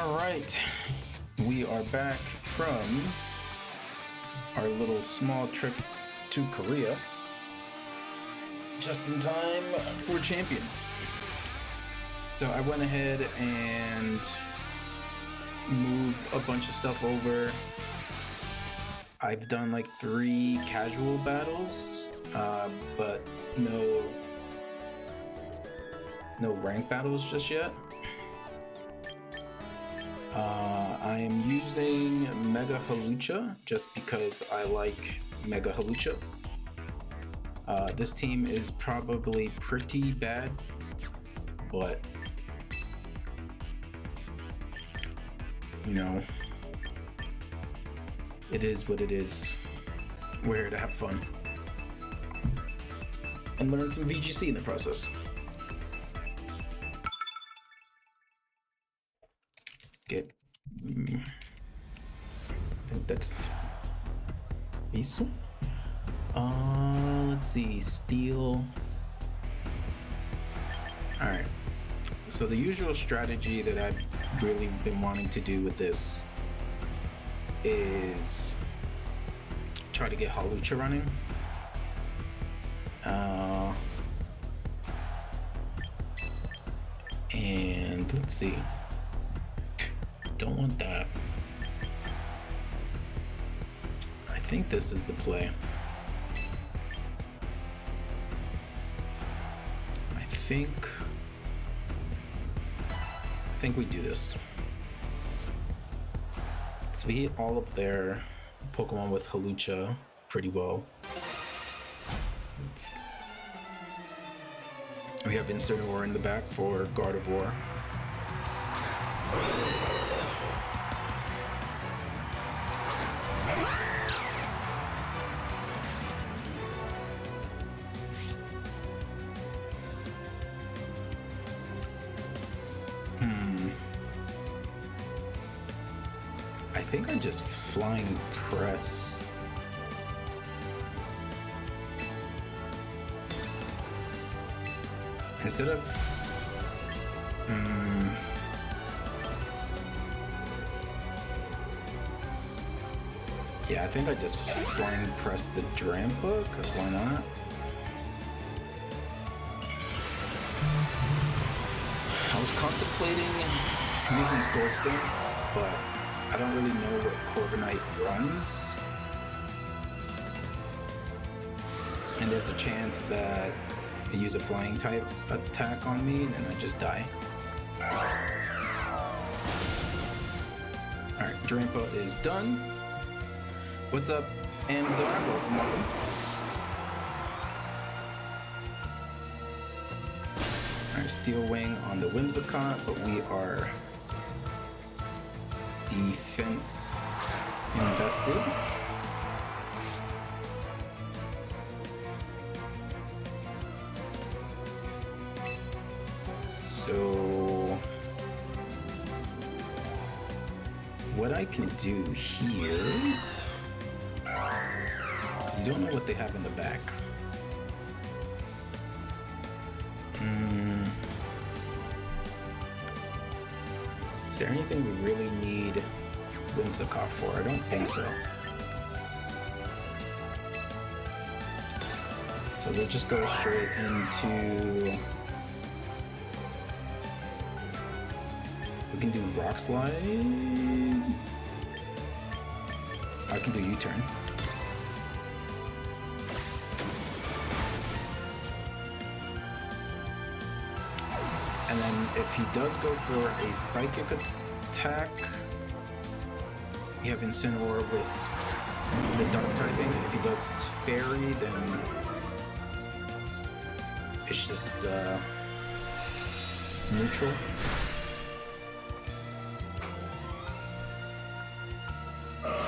Alright, we are back from our little small trip to Korea. Just in time for Champions. So I went ahead and moved a bunch of stuff over. I've done like 3 casual battles, but no rank battles just yet. I am using Mega Halucha just because I like Mega Halucha. This team is probably pretty bad, but you know, it is what it is. We're here to have fun and learn some VGC in the process. I think that's Diesel. Let's see, Steel. Alright, so the usual strategy that I've really been wanting to do with this is try to get Halucha running. And let's see. Don't want that. I think this is the play. I think we do this. So we hit all of their Pokemon with Halucha pretty well. We have Incineroar in the back for Gardevoir. I think I just flying press. Instead of yeah, I think I just flying press the Drampa, cause why not? I was contemplating using Sword Stance, but I don't really know what Corviknight runs, and there's a chance that I use a flying type attack on me and then I just die. Alright, Drampa is done. What's up, Amazon? Welcome. Alright, Steel Wing on the Whimsicott, but we are defense invested. So what I can do here, you don't know what they have in the back. Is there anything we really need Whimsicott for? I don't think so. So we'll just go straight into... We can do Rock Slide. I can do U-turn. And then if he does go for a Psychic attack, we have Incineroar with the Dark typing. If he does Fairy, then it's just neutral.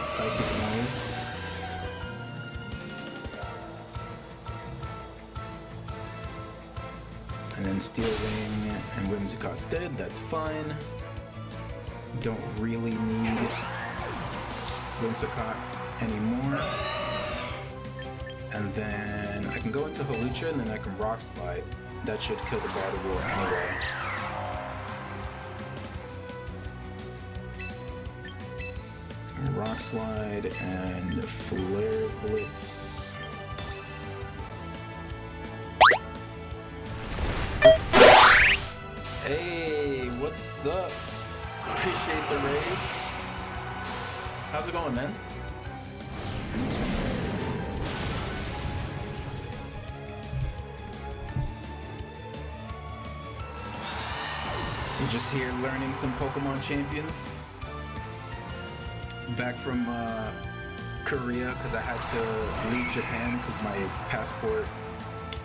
Psychic Noise. And then Steel Wing and Whimsicott's dead, that's fine. Don't really need Whimsicott anymore. And then I can go into Halucha and then I can Rock Slide. That should kill the Gardevoir anyway. Rock Slide and Flare Blitz. Hey, what's up? Appreciate the raid. How's it going, man? I'm just here learning some Pokemon champions. Back from Korea because I had to leave Japan because my passport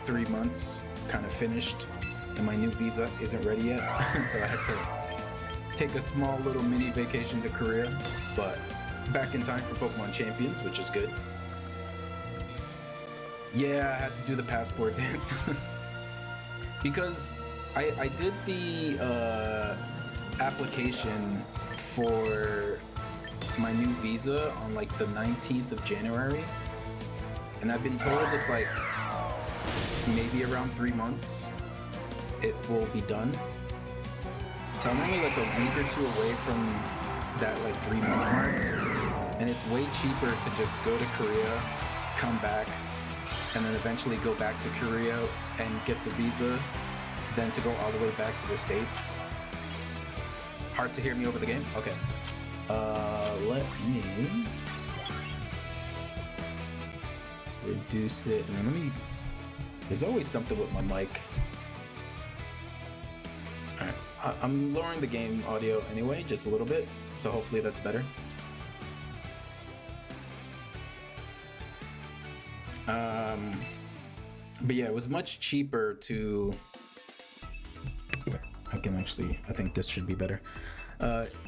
3 months kind of finished and my new visa isn't ready yet. So I had to take a small little mini vacation to Korea, but back in time for Pokemon Champions, which is good. Yeah, I had to do the passport dance because I did the application for my new visa on like the 19th of January, and I've been told it's like maybe around 3 months it will be done. So I'm only like a week or two away from that like 3 month mark, and it's way cheaper to just go to Korea, come back, and then eventually go back to Korea and get the visa than to go all the way back to the States. Hard to hear me over the game? Okay. Let me reduce it, and then let me, there's always something with my mic. Alright, I'm lowering the game audio anyway, just a little bit, so hopefully that's better. But yeah, it was much cheaper to, I think this should be better.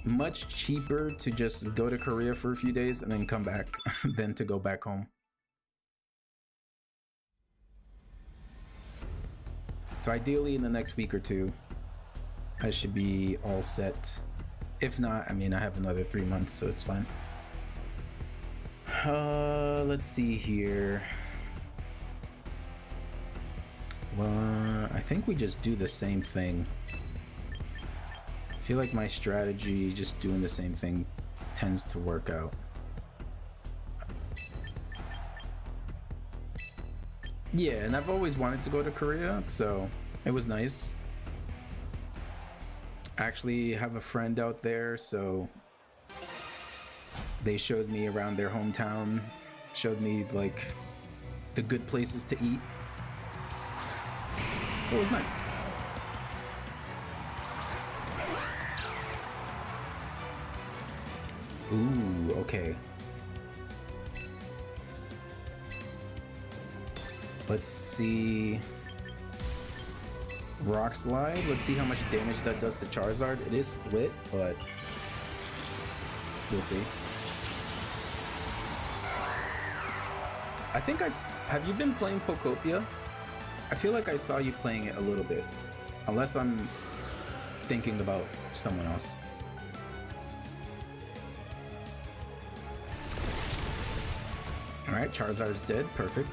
Much cheaper to just go to Korea for a few days and then come back than to go back home. So ideally in the next week or two, I should be all set. If not, I mean, I have another 3 months, so it's fine. Let's see here. Well, I think we just do the same thing. I feel like my strategy, just doing the same thing, tends to work out. Yeah, and I've always wanted to go to Korea, so it was nice. I actually have a friend out there, so they showed me around their hometown, showed me like the good places to eat. So it was nice. Ooh, okay. Let's see. Rock Slide. Let's see how much damage that does to Charizard. It is split, but we'll see. I think have you been playing Pokopia? I feel like I saw you playing it a little bit, unless I'm thinking about someone else. All right, Charizard's dead. Perfect.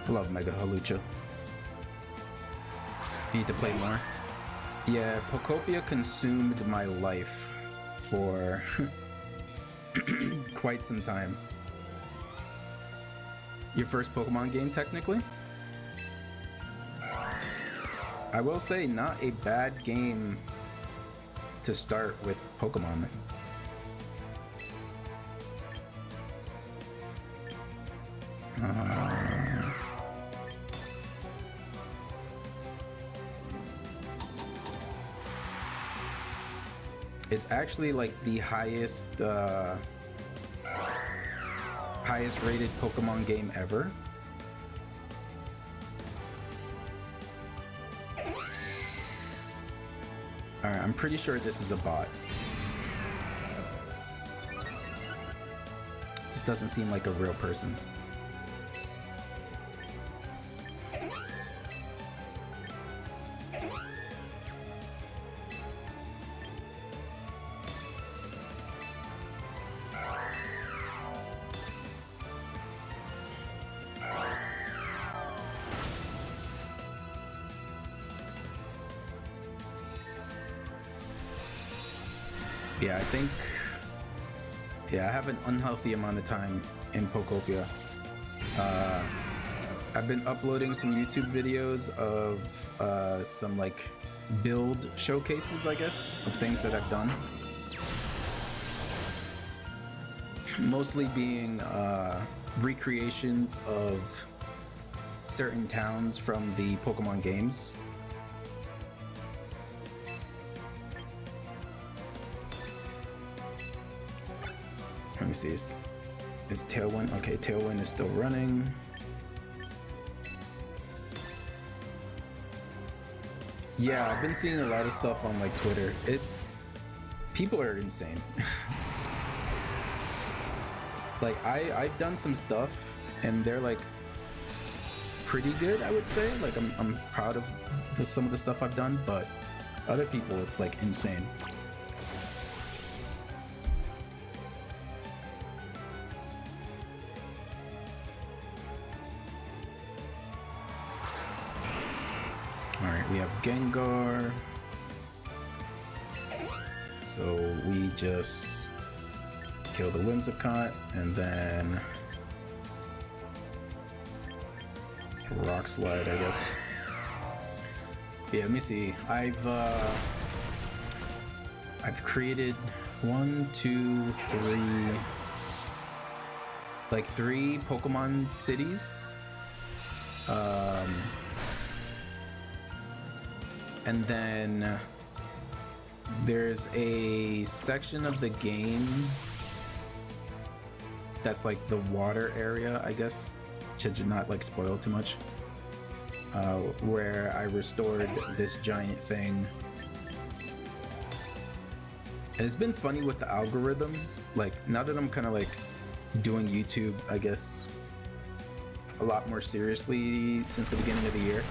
Love Mega Halucha. Need to play more. Yeah, Pokopia consumed my life for quite some time. Your first Pokemon game, technically? I will say, not a bad game to start with Pokemon. It's actually like the highest rated Pokemon game ever. Alright, I'm pretty sure this is a bot. This doesn't seem like a real person. Yeah, I think... Yeah, I have an unhealthy amount of time in Pokopia. I've been uploading some YouTube videos of some like build showcases, I guess, of things that I've done. Mostly being recreations of certain towns from the Pokemon games. Let me see, is Tailwind? Okay, Tailwind is still running. Yeah, I've been seeing a lot of stuff on like Twitter. People are insane. Like I've done some stuff and they're like pretty good, I would say. Like I'm proud of some of the stuff I've done, but other people it's like insane. All right, we have Gengar. So we just kill the Whimsicott and then Rock Slide, I guess. Yeah, let me see. I've created 1, 2, 3, like 3 Pokemon cities. And then there's a section of the game that's like the water area, I guess, to not like spoil too much, where I restored this giant thing. And it's been funny with the algorithm. Like now that I'm kind of like doing YouTube, I guess, a lot more seriously since the beginning of the year.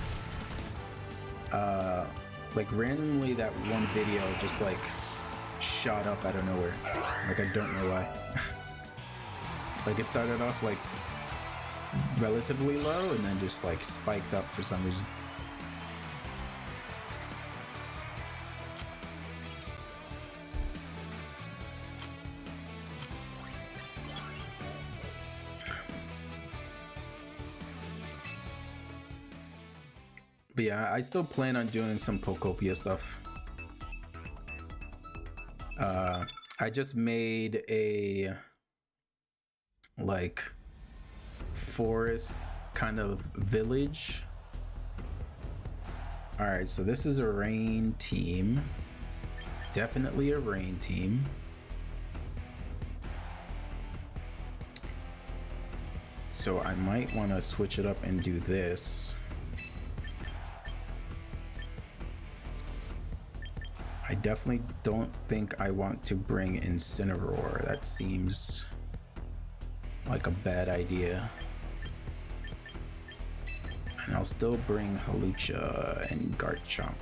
Like randomly that one video just like shot up out of nowhere. Like I don't know why. Like it started off like relatively low and then just like spiked up for some reason. But yeah, I still plan on doing some Pokopia stuff. I just made a like forest kind of village. All right, so this is a rain team. Definitely a rain team. So I might want to switch it up and do this. I definitely don't think I want to bring Incineroar. That seems like a bad idea. And I'll still bring Hawlucha and Garchomp.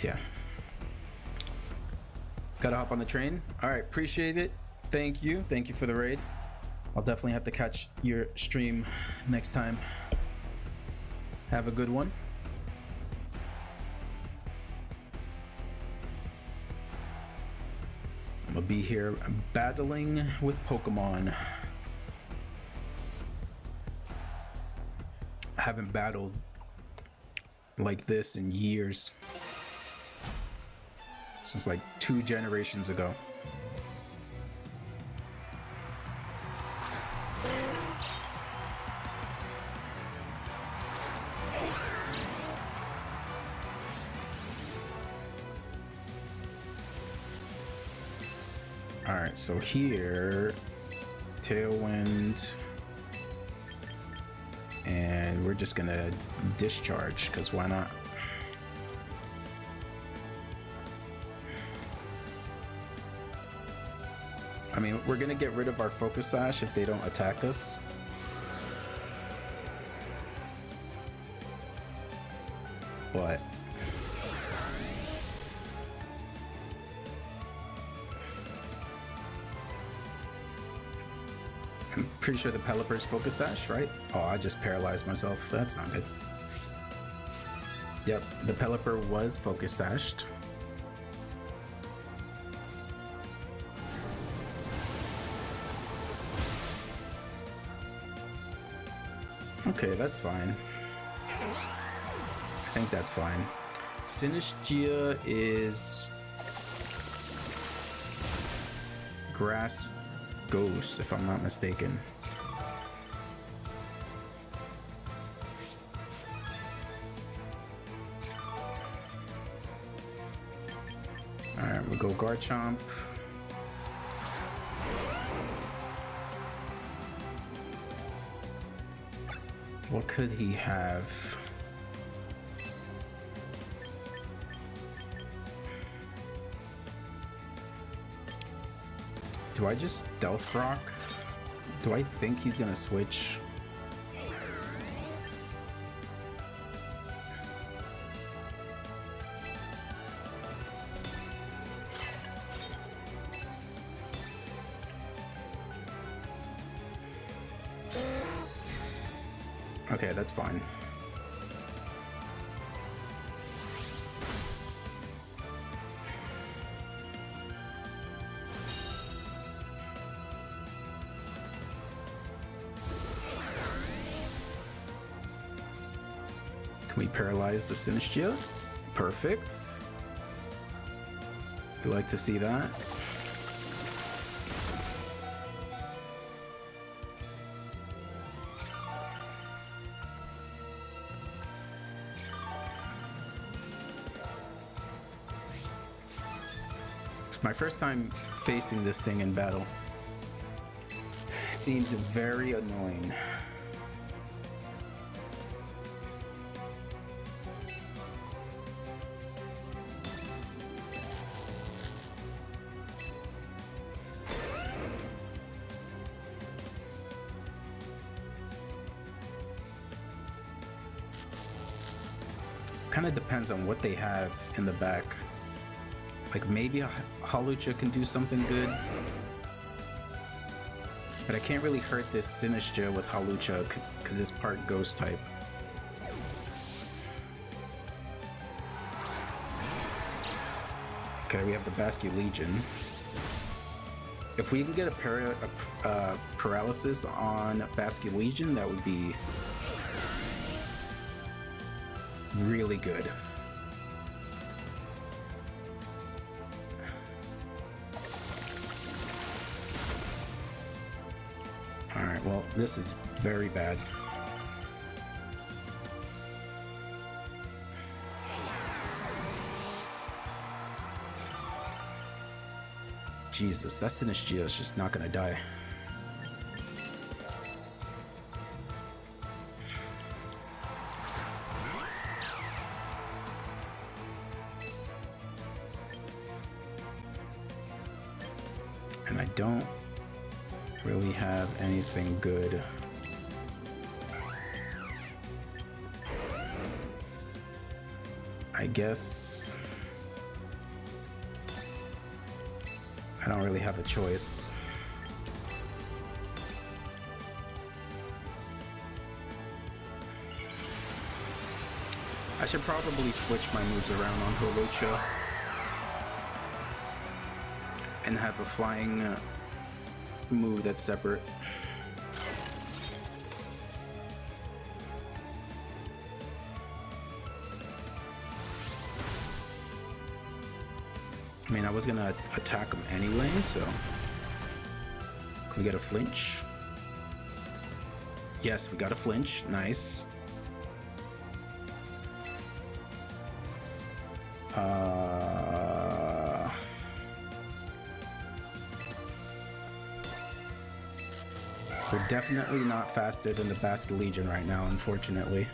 Yeah. Gotta hop on the train. All right, appreciate it. Thank you. Thank you for the raid. I'll definitely have to catch your stream next time. Have a good one. I'm gonna be here battling with Pokemon. I haven't battled like this in years. Since like 2 generations ago. Alright, so here, Tailwind, and we're just gonna discharge, because why not? I mean, we're gonna get rid of our Focus Sash if they don't attack us. But I'm pretty sure the Pelipper's Focus Sash, right? Oh, I just paralyzed myself. That's not good. Yep, the Pelipper was focus sashed. Okay, that's fine. I think that's fine. Sinistcha is Grass Ghost, if I'm not mistaken. Alright, we'll go Garchomp. What could he have? Do I just Stealth Rock? Do I think he's gonna switch? Okay, that's fine. Can we paralyze the Sinistcha? Perfect. We like to see that. It's my first time facing this thing in battle. Seems very annoying. Kind of depends on what they have in the back. Like maybe a Hawlucha can do something good, but I can't really hurt this Sinistcha with Hawlucha because it's part Ghost type. Okay, we have the Basculegion. If we can get a paralysis on Basculegion, that would be really good. Alright, well, this is very bad. Jesus, that Sinistcha is just not gonna die. And I don't really have anything good. I guess I don't really have a choice. I should probably switch my moves around on Hawlucha and have a flying move that's separate. I mean, I was gonna attack him anyway, so can we get a flinch? Yes, we got a flinch. Nice. We're definitely not faster than the Basculegion right now, unfortunately,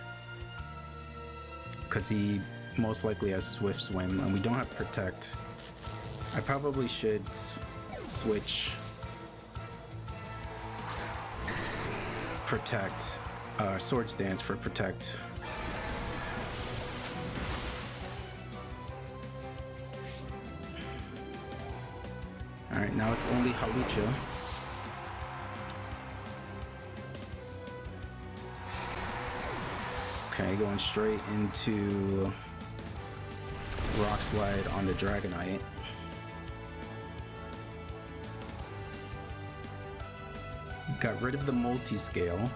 because he most likely has Swift Swim, and we don't have Protect. I probably should switch Protect, Swords Dance for Protect. Alright, now it's only Hawlucha. Okay, going straight into Rock Slide on the Dragonite. Got rid of the multi-scale.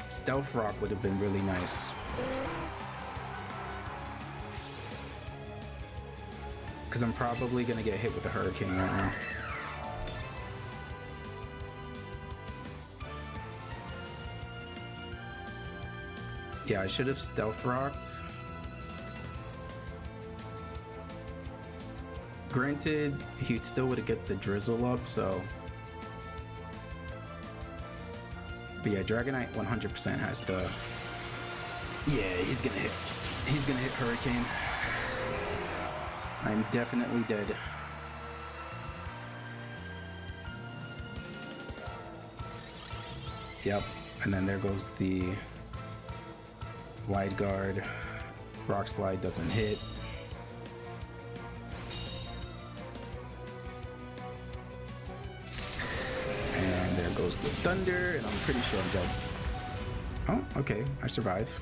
Stealth Rock would have been really nice. Because I'm probably going to get hit with a Hurricane right now. Yeah, I should have Stealth Rocked. Granted, he still would have get the Drizzle up, so... But yeah, Dragonite 100% has to... Yeah, he's gonna hit. He's gonna hit Hurricane. I'm definitely dead. Yep, and then there goes the Wide Guard. Rock Slide doesn't hit. And there goes the Thunder, and I'm pretty sure I'm dead. Oh, okay, I survive.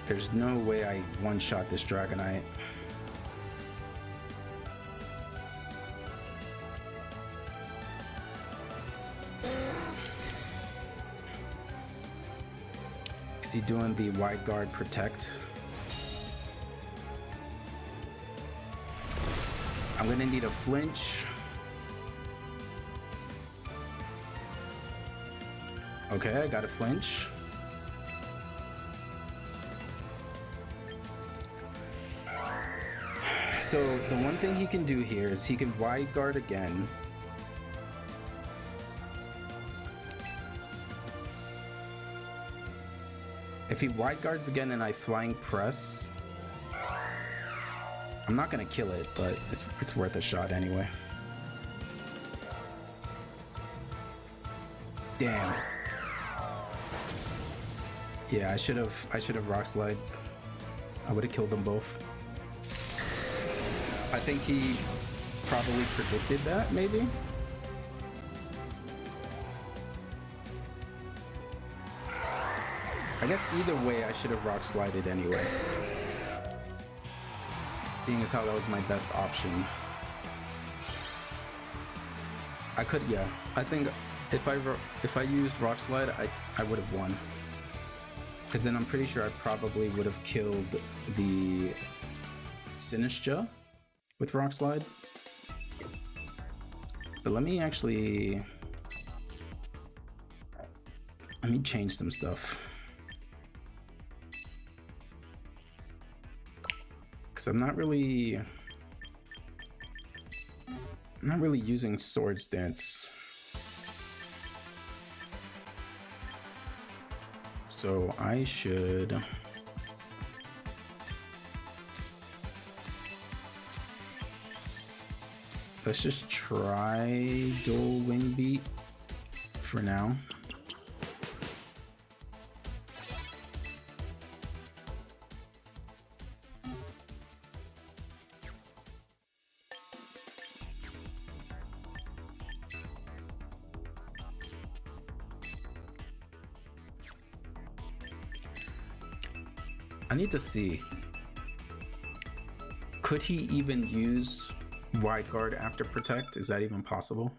There's no way I one-shot this Dragonite. Is he doing the Wide Guard Protect? I'm gonna need a flinch. Okay, I got a flinch. So the one thing he can do here is he can Wide Guard again. If he Wide Guards again and I Flying Press, I'm not gonna kill it, but it's worth a shot anyway. Damn. Yeah, I should have Rock Slide. I would have killed them both. I think he probably predicted that, maybe? I guess either way, I should have Rock Slided anyway. Seeing as how that was my best option. I could, yeah. I think if I used Rock Slide, I would have won. Because then I'm pretty sure I probably would have killed the Sinistra with Rock Slide. But let me change some stuff. Because I'm not really using Swords Dance. So I should... Let's just try Dual Wing Beat for now. I need to see. Could he even use Wide Guard after Protect? Is that even possible?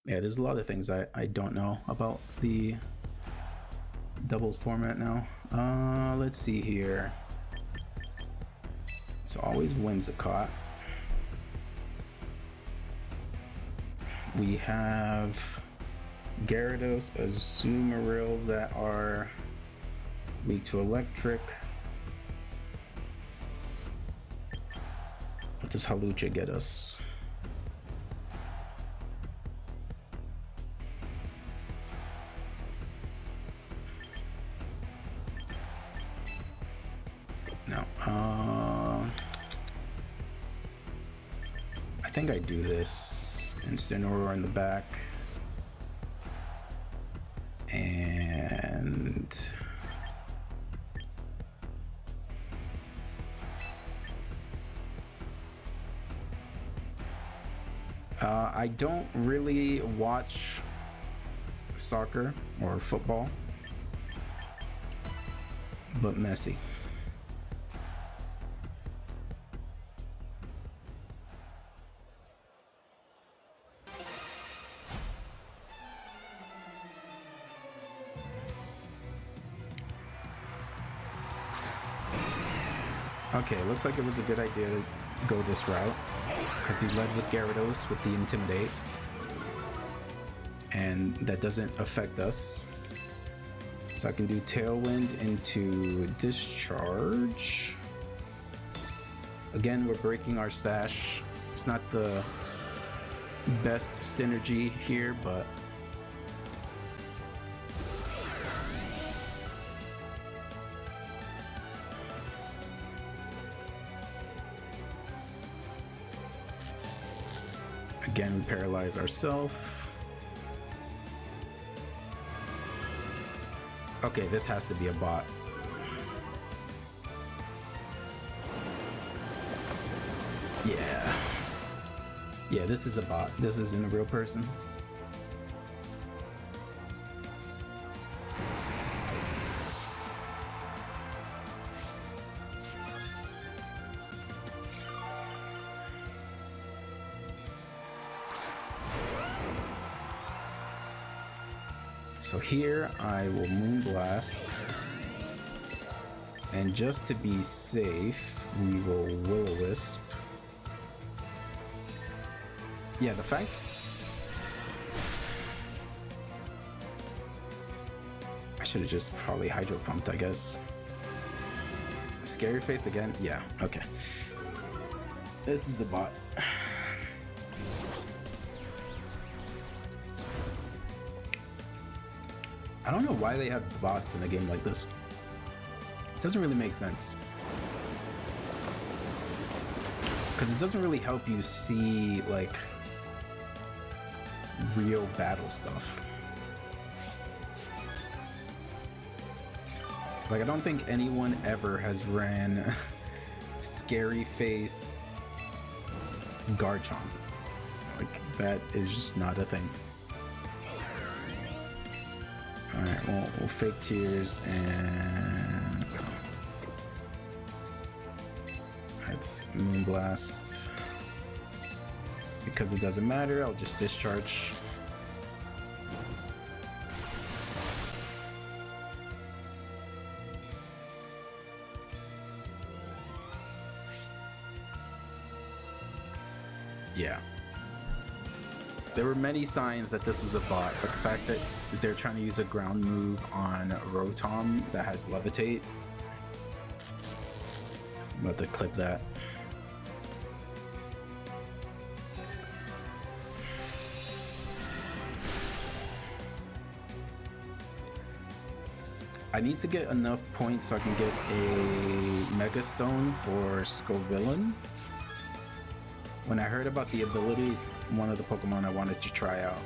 Yeah, there's a lot of things I don't know about the doubles format now. Let's see here. It's always Whimsicott. We have Gyarados, Azumarill that are weak to Electric. What does Hawlucha get us? No. I think I do this. Instant Aurora in the back. And... I don't really watch soccer or football, but Messi. Okay, looks like it was a good idea to go this route because he led with Gyarados with the Intimidate, and that doesn't affect us. So I can do Tailwind into Discharge. Again, we're breaking our Sash. It's not the best synergy here, but again, we paralyze ourselves. Okay, this has to be a bot. Yeah. Yeah, this is a bot. This isn't a real person. So here I will Moonblast, and just to be safe, we will Will-O-Wisp. Yeah, the fact... I should have just probably Hydro Pumped, I guess. Scary Face again? Yeah, okay. This is the bot. I don't know why they have bots in a game like this. It doesn't really make sense. Because it doesn't really help you see, like, real battle stuff. Like, I don't think anyone ever has ran Scary Face Garchomp. Like, that is just not a thing. Alright, well, we'll fake tears and go. Let's Moonblast. Because it doesn't matter, I'll just discharge. Yeah. There were many signs that this was a bot, but the fact that they're trying to use a ground move on Rotom that has Levitate. I'm about to clip that. I need to get enough points so I can get a Mega Stone for Scovillain. When I heard about the abilities, one of the Pokemon I wanted to try out.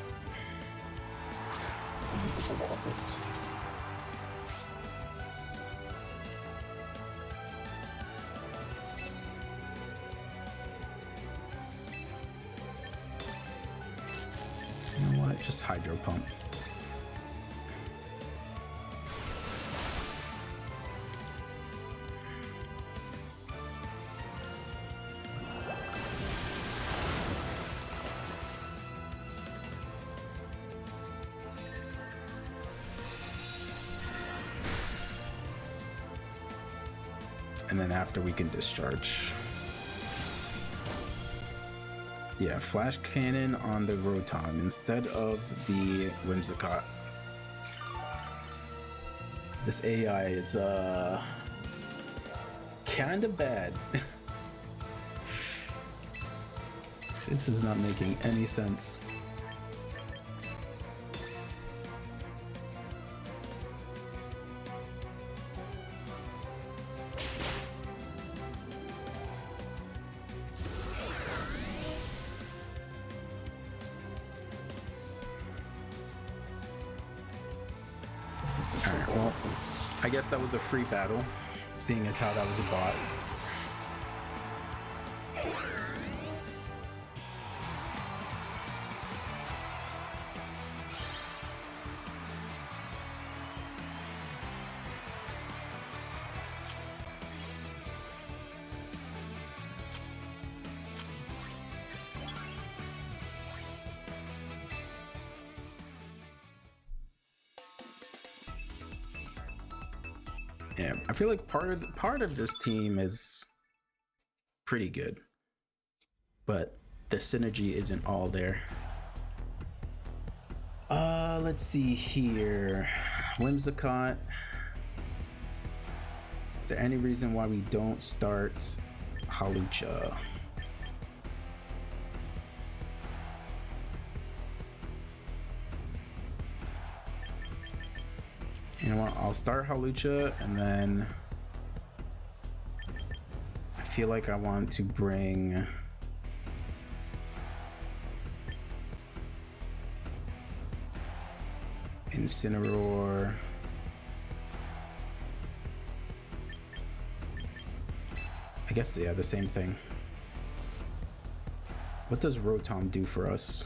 You know what? Just Hydro Pump. And then after we can discharge. Yeah, Flash Cannon on the Rotom instead of the Whimsicott. This AI is kinda bad. This is not making any sense. Alright, well, I guess that was a free battle, seeing as how that was a bot. Yeah, I feel like part of this team is pretty good, but the synergy isn't all there. Let's see here. Whimsicott. Is there any reason why we don't start Hawlucha? You know what? I'll start Hawlucha, and then I feel like I want to bring Incineroar. I guess, yeah, the same thing. What does Rotom do for us?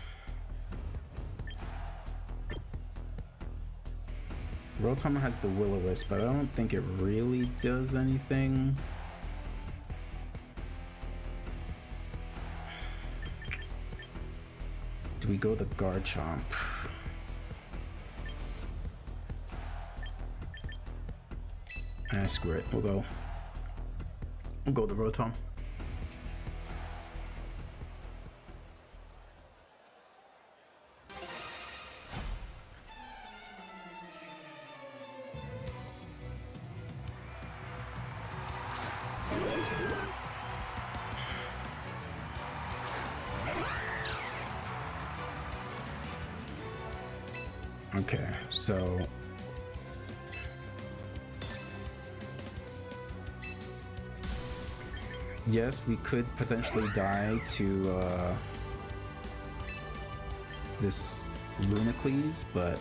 Rotom has the Will-O-Wisp, but I don't think it really does anything. Do we go the Garchomp? Screw it. We'll go the Rotom. Okay, so yes, we could potentially die to this Lunacles, but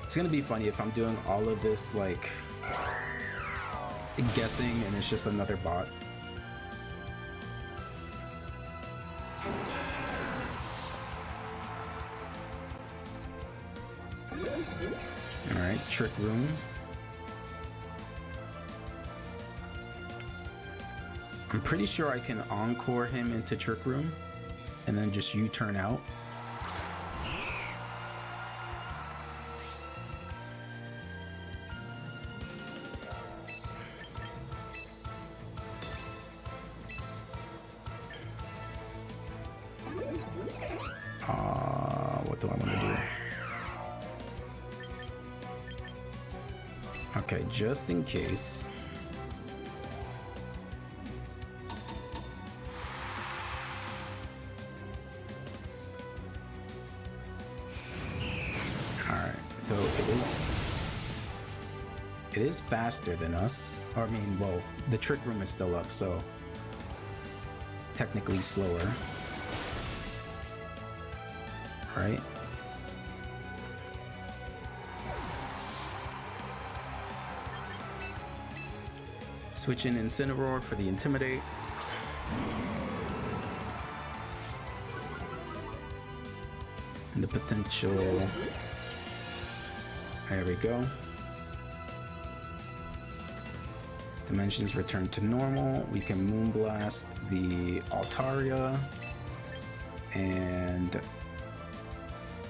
it's gonna be funny if I'm doing all of this like guessing and it's just another bot. Alright, Trick Room. I'm pretty sure I can Encore him into Trick Room and then just U-turn out. What do I want to do? Okay, just in case. Alright, so it is faster than us. Or, I mean, well, the Trick Room is still up, so technically slower. Right? Switch in Incineroar for the Intimidate. And the potential. There we go. Dimensions return to normal. We can Moonblast the Altaria. And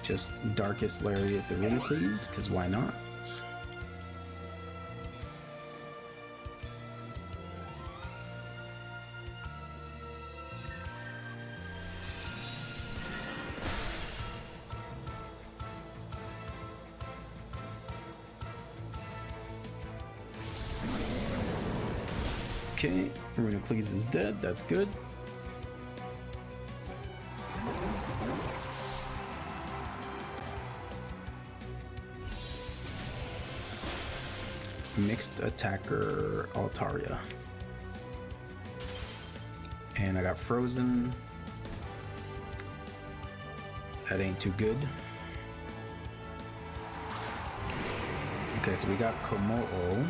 just Darkest Lariat the Lunacles, because why not? Okay, Lunacles is dead, that's good. Mixed attacker Altaria. And I got Frozen. That ain't too good. Okay, so we got Komodo.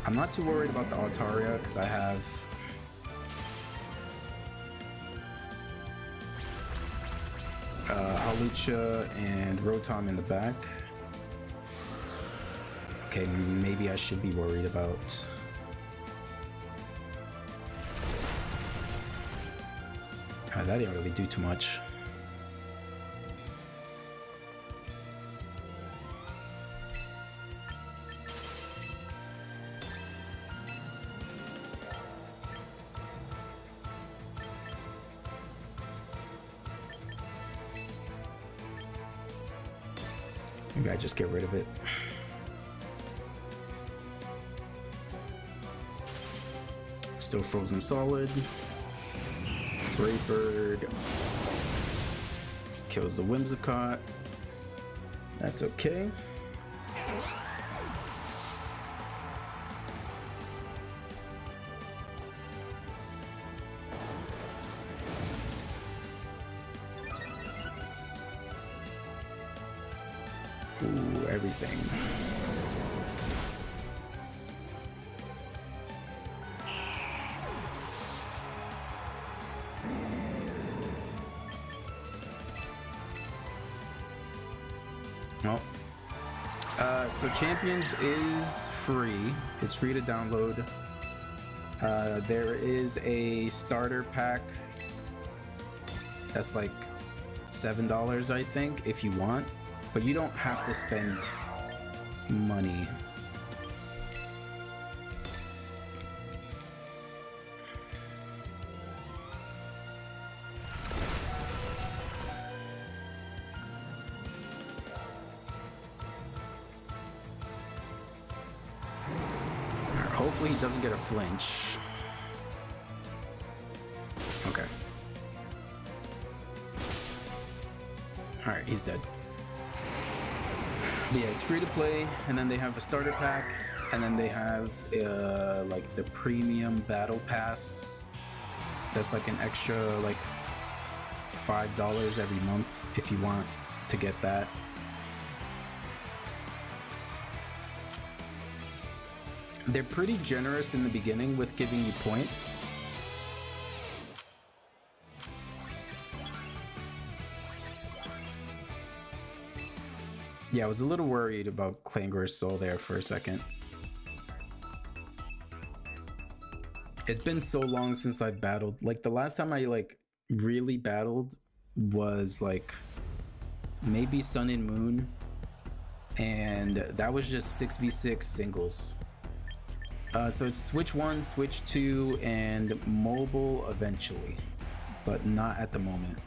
I'm not too worried about the Altaria because I have Hawlucha and Rotom in the back. Okay, maybe I should be worried about that didn't really do too much. Maybe I just get rid of it. Still frozen solid. Brave Bird kills the Whimsicott. That's okay. Ooh, everything. Well, so Champions is free. It's free to download. There is a starter pack that's like $7, I think, if you want, but you don't have to spend money. Hopefully he doesn't get a flinch. Okay. Alright, he's dead. But yeah, it's free to play, and then they have a starter pack, and then they have like the premium battle pass. That's like an extra like $5 every month if you want to get that. They're pretty generous in the beginning with giving you points. Yeah, I was a little worried about Clangor's Soul there for a second. It's been so long since I've battled. Like the last time I like really battled was like maybe Sun and Moon, and that was just 6v6 singles. So it's Switch 1, Switch 2, and mobile eventually, but not at the moment.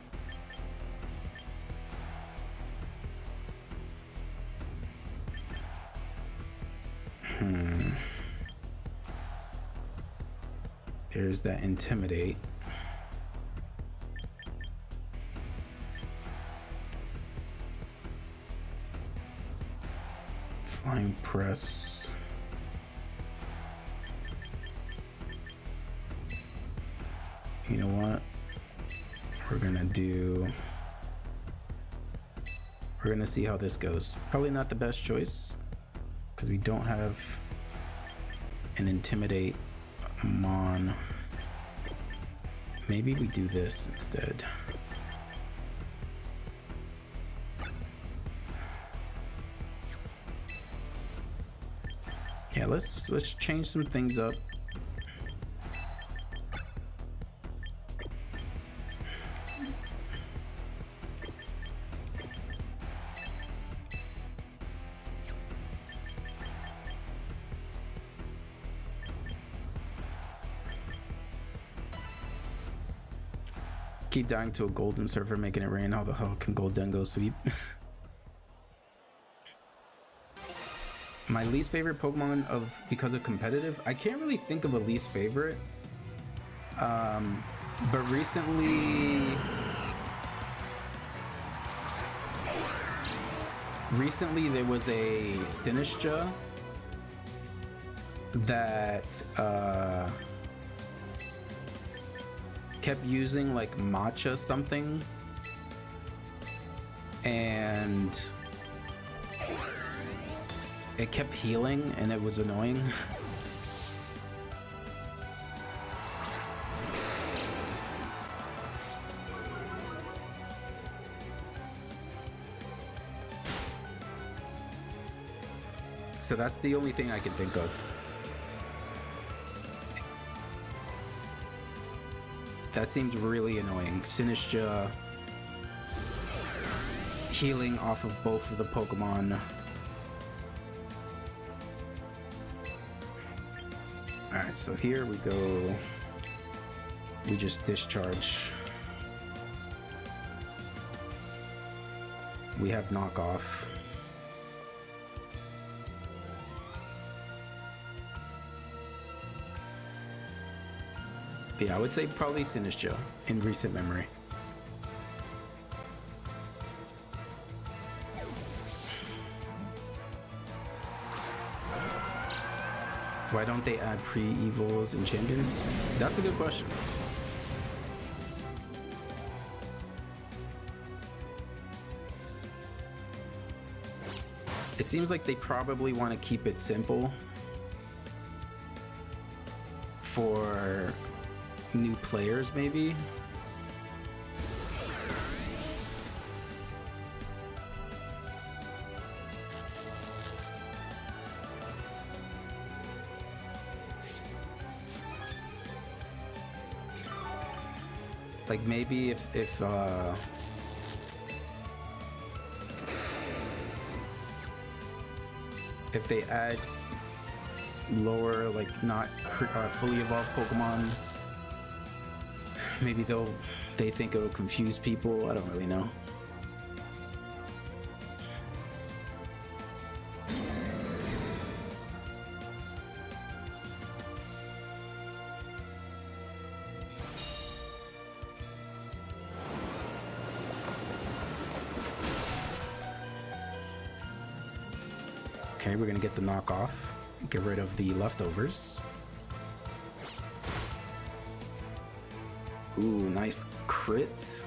There's that Intimidate. Flying Press. You know what? We're gonna see how this goes. Probably not the best choice because we don't have an Intimidate Mon. Maybe we do this instead. Yeah, let's change some things up. Keep dying to a golden surfer, making it rain. How the hell can Goldengo sweep? My least favorite Pokemon because of competitive, I can't really think of a least favorite. But recently there was a Sinistcha that kept using like matcha something, and it kept healing and it was annoying. So that's the only thing I can think of. That seems really annoying. Sinistra healing off of both of the Pokemon. Alright, so here we go. We just discharge. We have knockoff. Yeah, I would say probably Sinistra in recent memory. Why don't they add pre-evils and champions? That's a good question. It seems like they probably want to keep it simple for new players, maybe. Like maybe if they add lower, like not fully evolved Pokemon, maybe they think it'll confuse people. I don't really know. Okay, we're gonna get the knockoff. Get rid of the leftovers. Ooh, nice crit.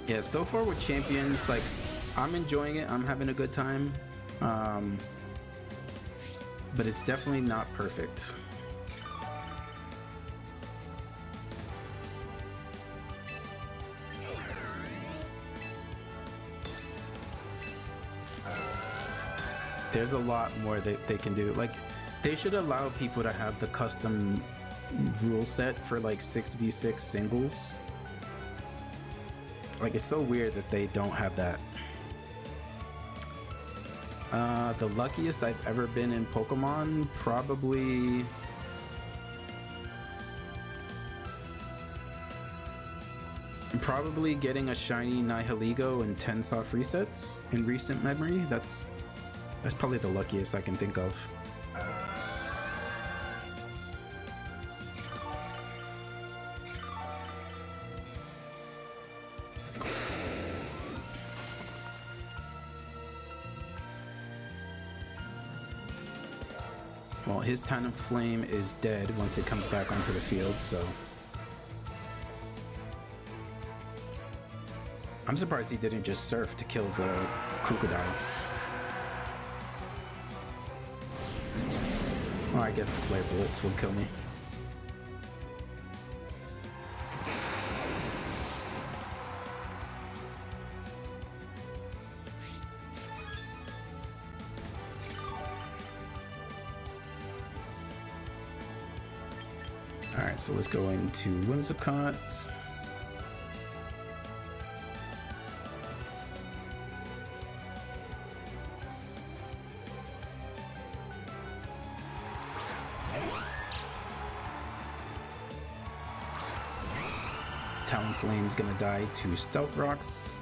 Yeah, so far with champions, like, I'm enjoying it. I'm having a good time. But it's definitely not perfect. There's a lot more that they can do. Like, they should allow people to have the custom rule set for like 6v6 singles. Like, it's so weird that they don't have that. The luckiest I've ever been in Pokemon, probably getting a shiny Nihilego and 10 soft resets in recent memory. That's probably the luckiest I can think of. Well, his Talonflame is dead once it comes back onto the field, so I'm surprised he didn't just surf to kill the crocodile. Oh, I guess the flare bullets will kill me. Alright, so let's go into Whimsicott. Talonflame's gonna die to Stealth Rocks.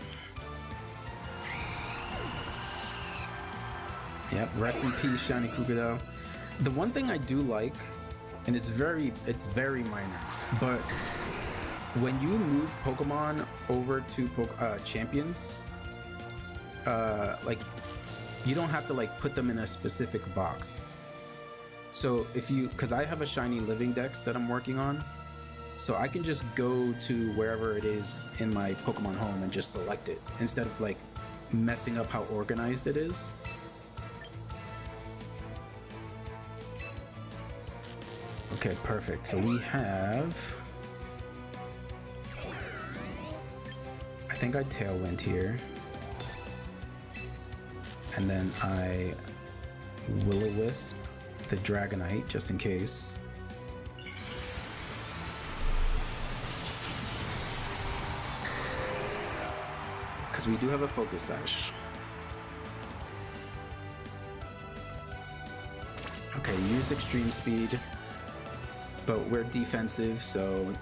Yep, rest in peace, Shiny Crocodile. The one thing I do like, and it's very minor, but when you move Pokemon over to champions, like, you don't have to like put them in a specific box. So if you, because I have a shiny Living Dex that I'm working on, so I can just go to wherever it is in my Pokemon home and just select it instead of like messing up how organized it is. Okay, perfect. So we have think I Tailwind here. And then I Will-O-Wisp the Dragonite, just in case. Because we do have a Focus Sash. Okay, use Extreme Speed. But we're defensive, so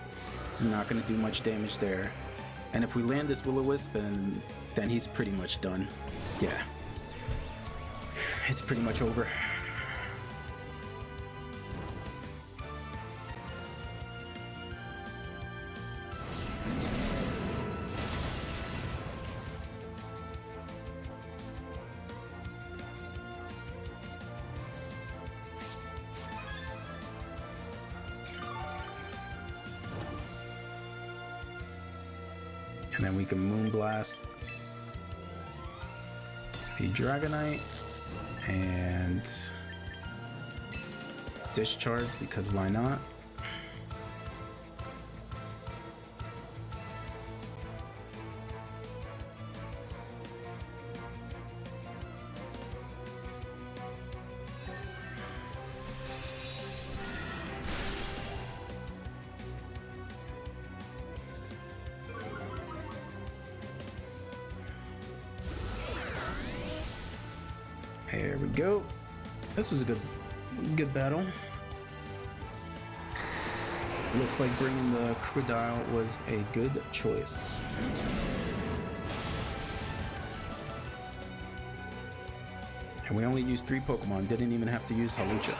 I'm not going to do much damage there. And if we land this Will-O-Wisp, then he's pretty much done. Yeah. It's pretty much over. And then we can Moonblast the Dragonite and Discharge, because why not? There we go. This was a good battle. Looks like bringing the Crocodile was a good choice. And we only used 3 Pokemon, didn't even have to use Hawlucha.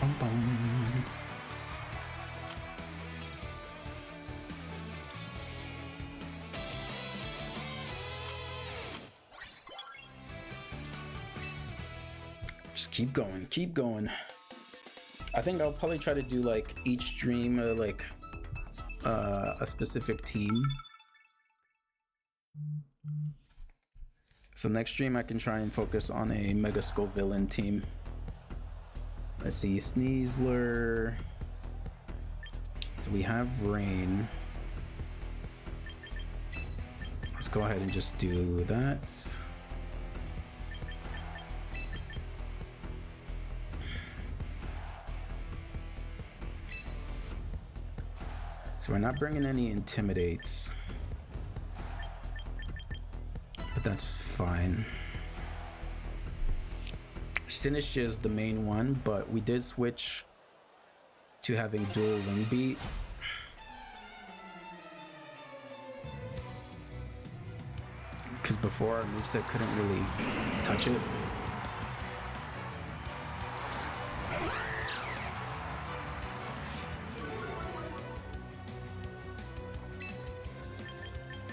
Bum, bum. Just keep going, keep going. I think I'll probably try to do like each stream like a specific team. So next stream I can try and focus on a Mega Skullvillain team. Let's see, Sneasler. So we have Rain. Let's go ahead and just do that. So we're not bringing any Intimidates, but that's fine. Sinistcha is the main one, but we did switch to having dual Wing Beat. Because before our moveset couldn't really touch it.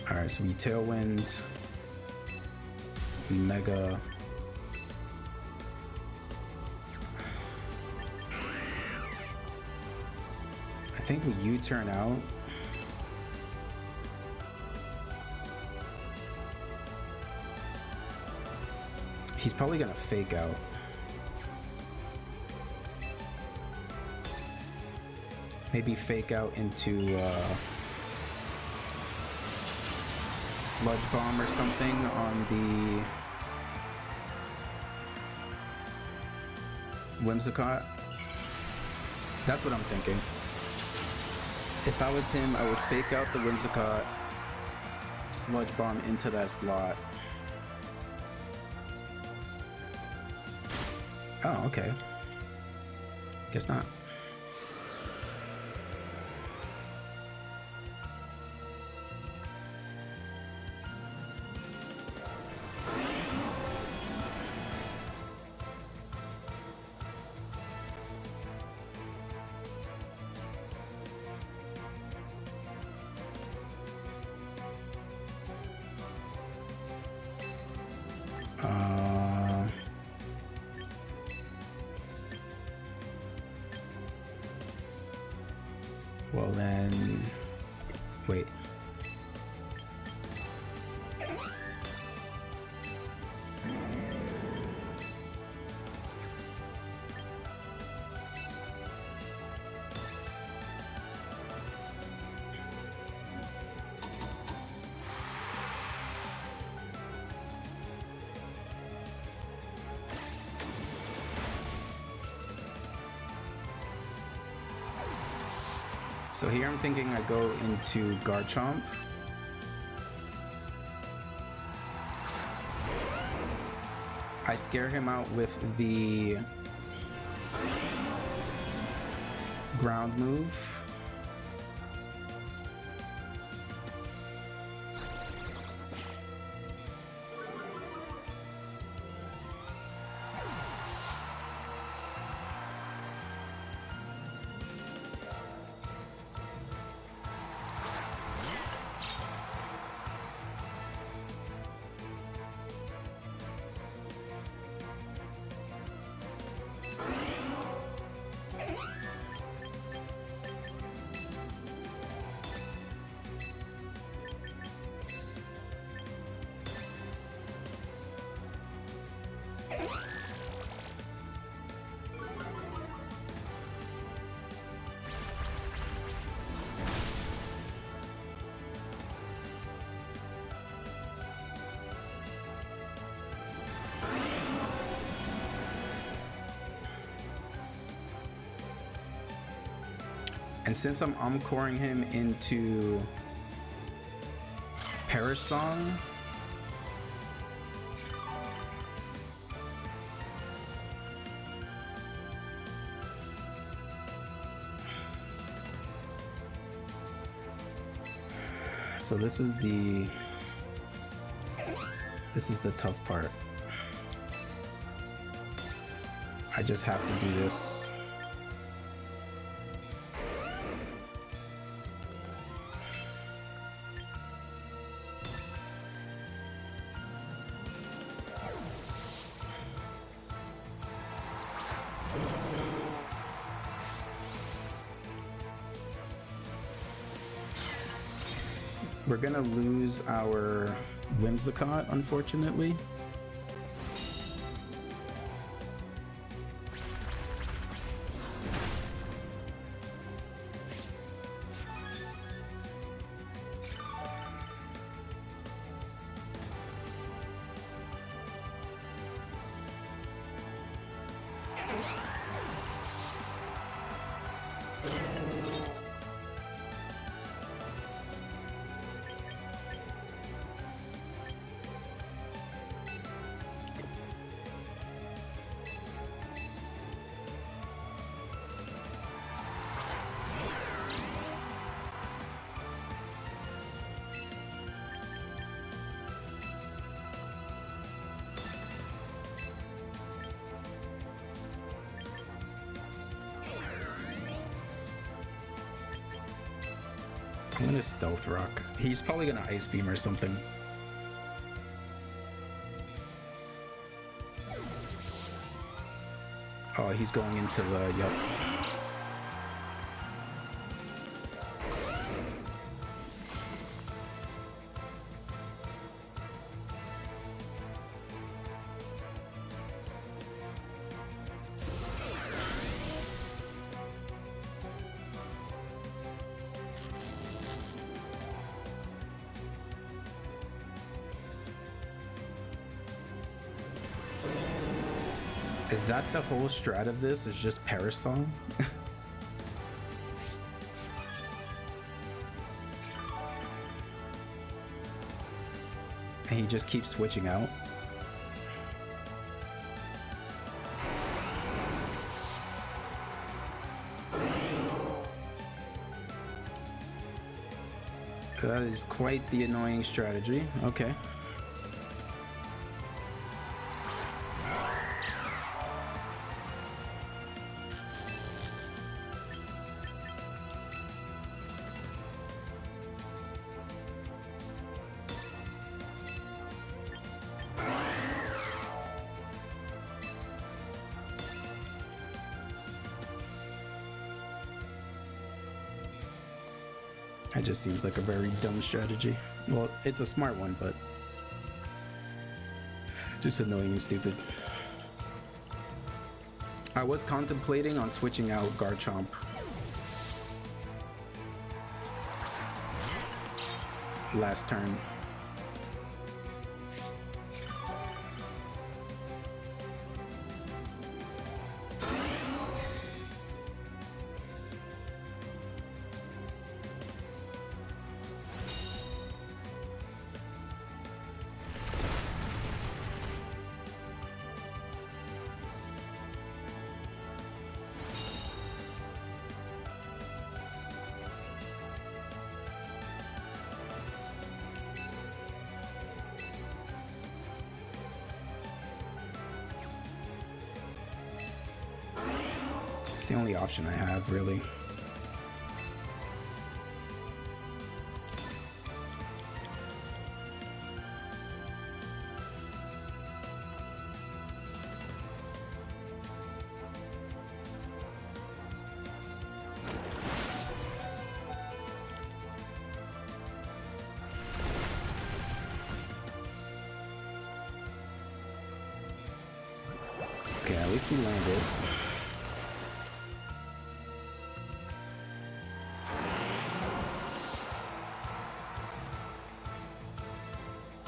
Alright, so we Tailwind, we Mega. I think we U-turn out. He's probably gonna Fake Out. Maybe Fake Out into Sludge Bomb or something on the Whimsicott. That's what I'm thinking. If I was him, I would Fake Out the Whimsicott, Sludge Bomb into that slot. Oh, okay. Guess not. Well then, wait. So here I'm thinking I go into Garchomp. I scare him out with the ground move. And since I'm encoring him into Perish Song, so this is the tough part. I just have to do this. We're gonna lose our Whimsicott, unfortunately. I'm gonna Stealth Rock. He's probably gonna Ice Beam or something. Oh, he's going into the, yep. Is that the whole strat of this? Is just Perish Song? And he just keeps switching out? That is quite the annoying strategy. Okay. It just seems like a very dumb strategy. Well, it's a smart one, but just annoying and stupid. I was contemplating on switching out Garchomp. Last turn. the only option I have, really. Okay, at least we landed.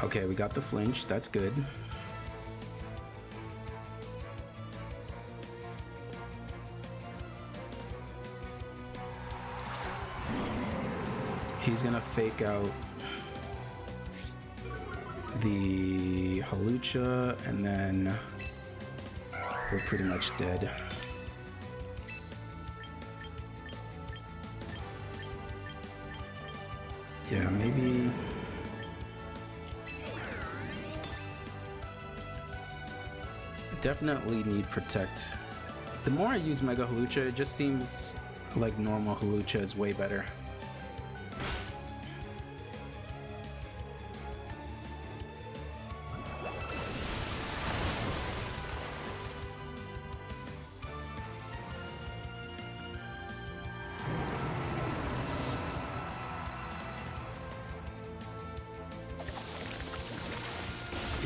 Okay, we got the flinch. That's good. He's gonna fake out the Hawlucha, and then we're pretty much dead. Yeah, maybe. Definitely need Protect. The more I use Mega Hawlucha, it just seems like normal Hawlucha is way better.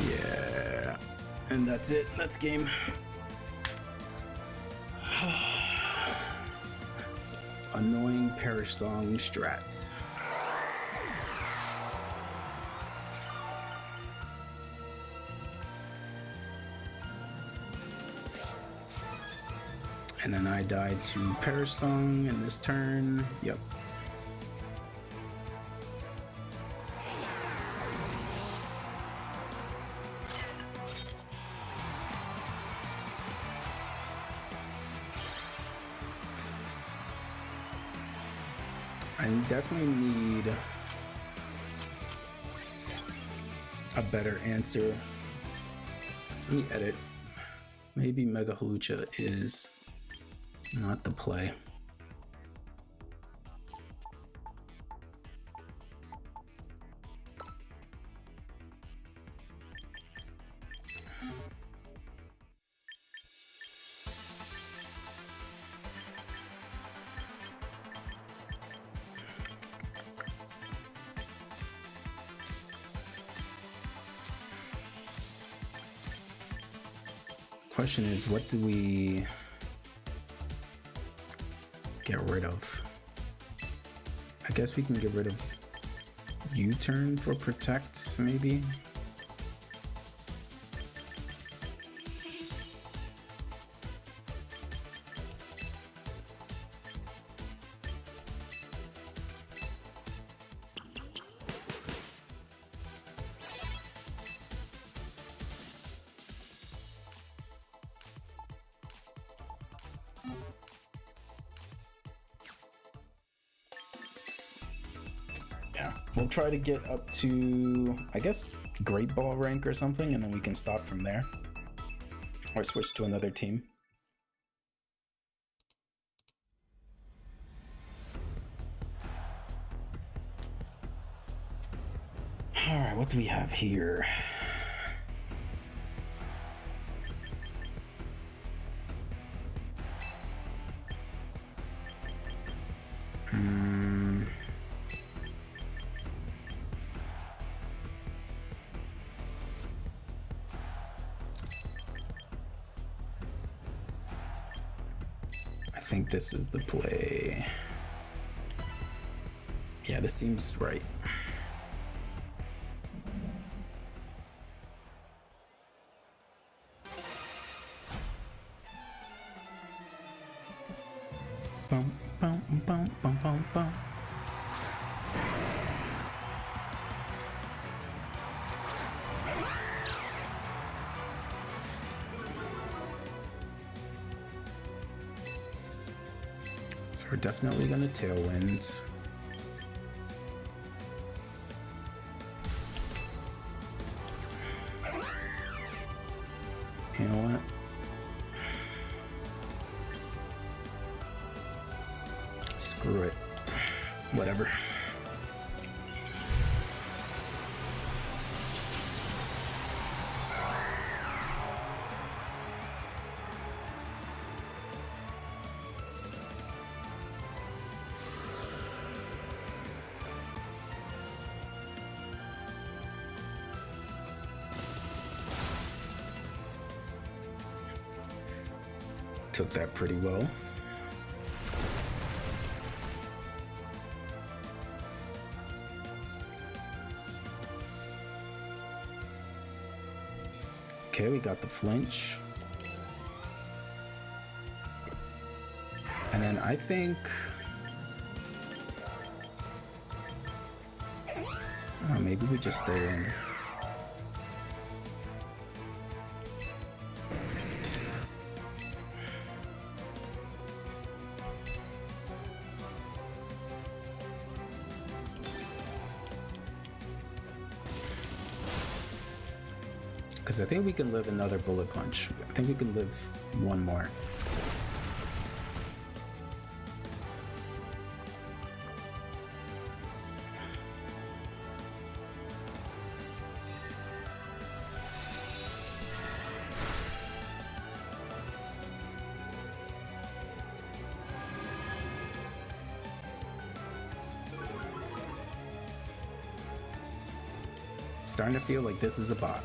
Yeah, and that's it. That's game. Annoying Perish Song strats. And then I died to Perish Song in this turn. Yep. I definitely need a better answer. Let me edit. Maybe Mega Hawlucha is not the play. Question is, what do we get rid of? I guess we can get rid of U-turn for Protect, maybe. Yeah, we'll try to get up to, I guess, Great Ball rank or something, and then we can stop from there. Or switch to another team. Alright, what do we have here? I think this is the play. Yeah, this seems right. Bum, bum, bum, bum, bum, bum. So we're definitely gonna Tailwind. You know what? whatever. Took that pretty well. Okay, we got the flinch. And then I think... oh, maybe we just stay in. Because I think we can live another bullet punch. I think we can live one more. Starting to feel like this is a bot.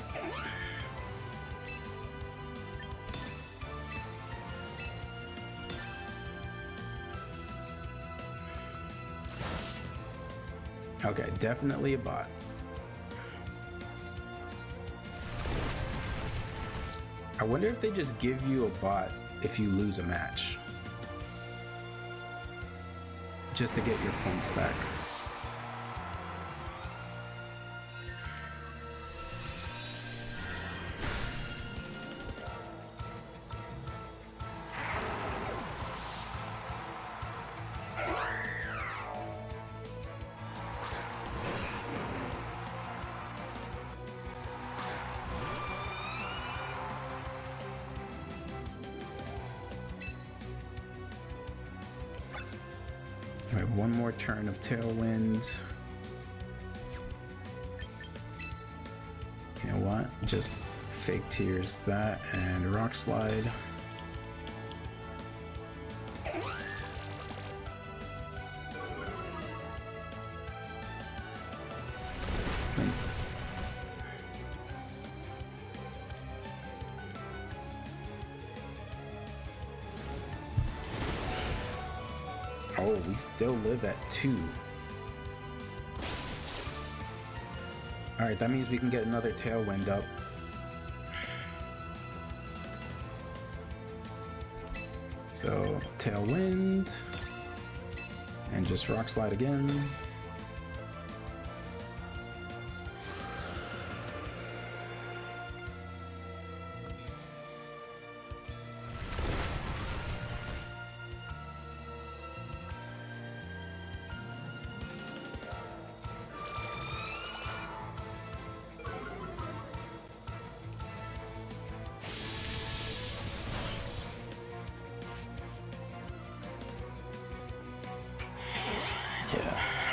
Okay, definitely a bot. I wonder if they just give you a bot if you lose a match. Just to get your points back. All right, one more turn of Tailwind. You know what? Just Fake Tears that and Rock Slide. Oh, we still live at 2. Alright, that means we can get another Tailwind up. So, Tailwind. And just Rock Slide again.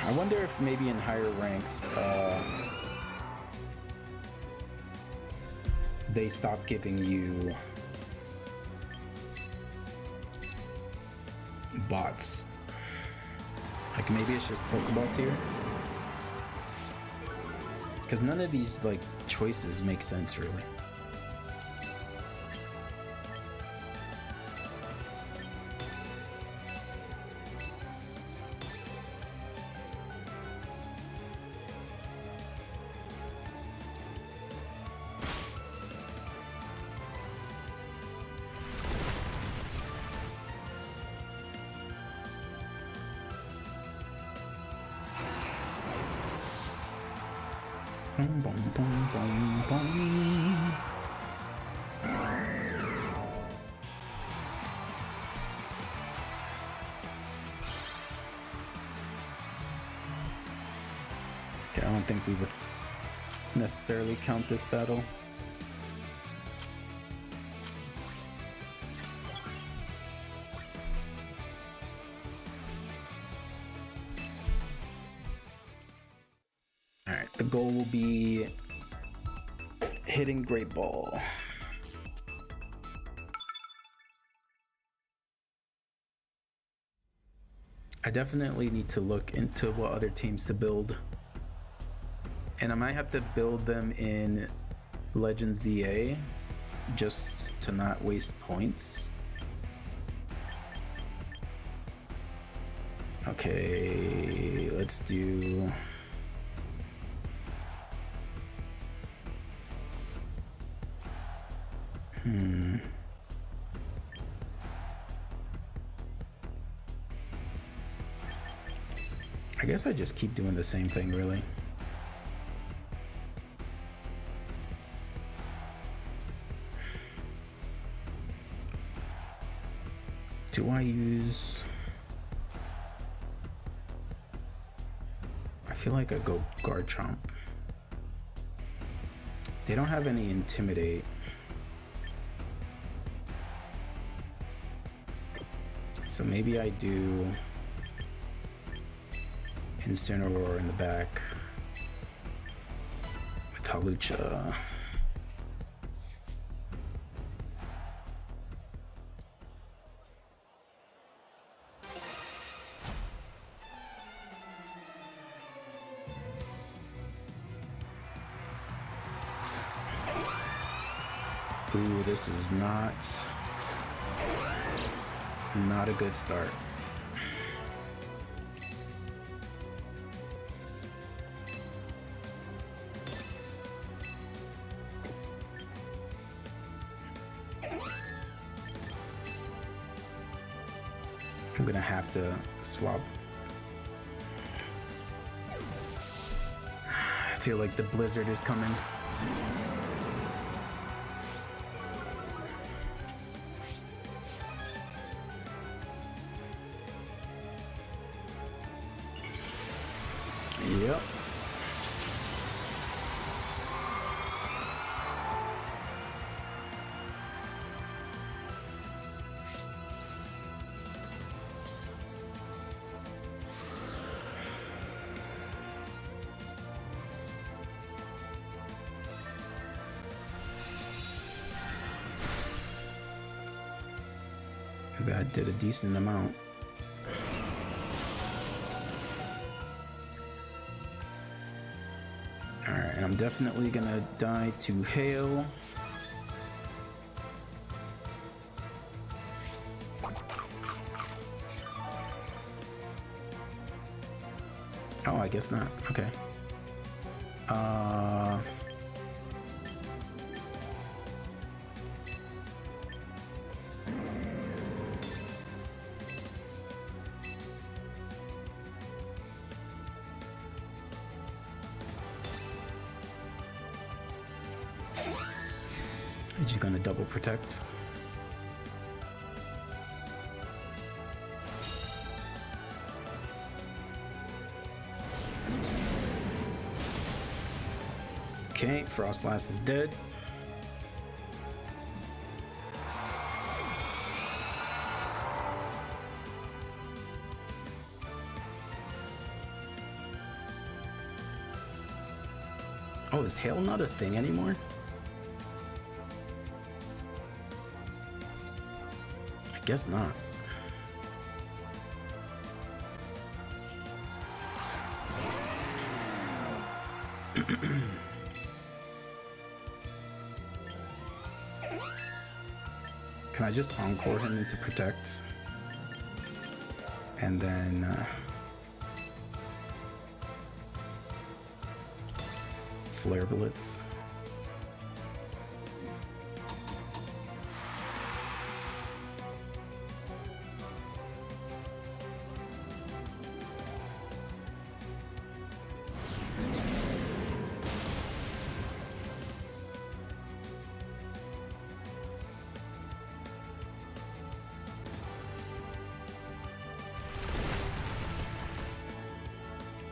I wonder if maybe in higher ranks, they stop giving you bots. Like maybe it's just Pokeball tier. Because none of these like choices make sense really. Boom, boom, boom, boom, boom. Okay, I don't think we would necessarily count this battle. The goal will be hitting Great Ball. I definitely need to look into what other teams to build. And I might have to build them in Legends ZA just to not waste points. Okay, let's do... I guess I just keep doing the same thing, really. Do I use... I feel like I go Garchomp. They don't have any Intimidate. So maybe I do Incineroar in the back with Hawlucha. Ooh, this is not a good start. I'm gonna have to swap. I feel like the blizzard is coming. Yep. That did a decent amount. Alright, and I'm definitely gonna die to hail. Oh, I guess not. Okay. She's gonna double protect. Okay, Frostlass is dead. Oh, is hail not a thing anymore? I guess not. Can I just encore him into protect? And then Flare Blitz.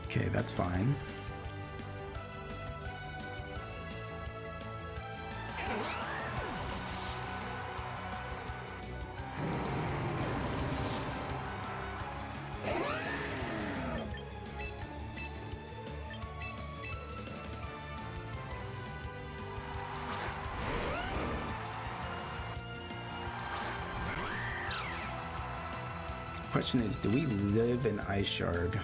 Okay, that's fine. Question is, do we live in Ice Shard?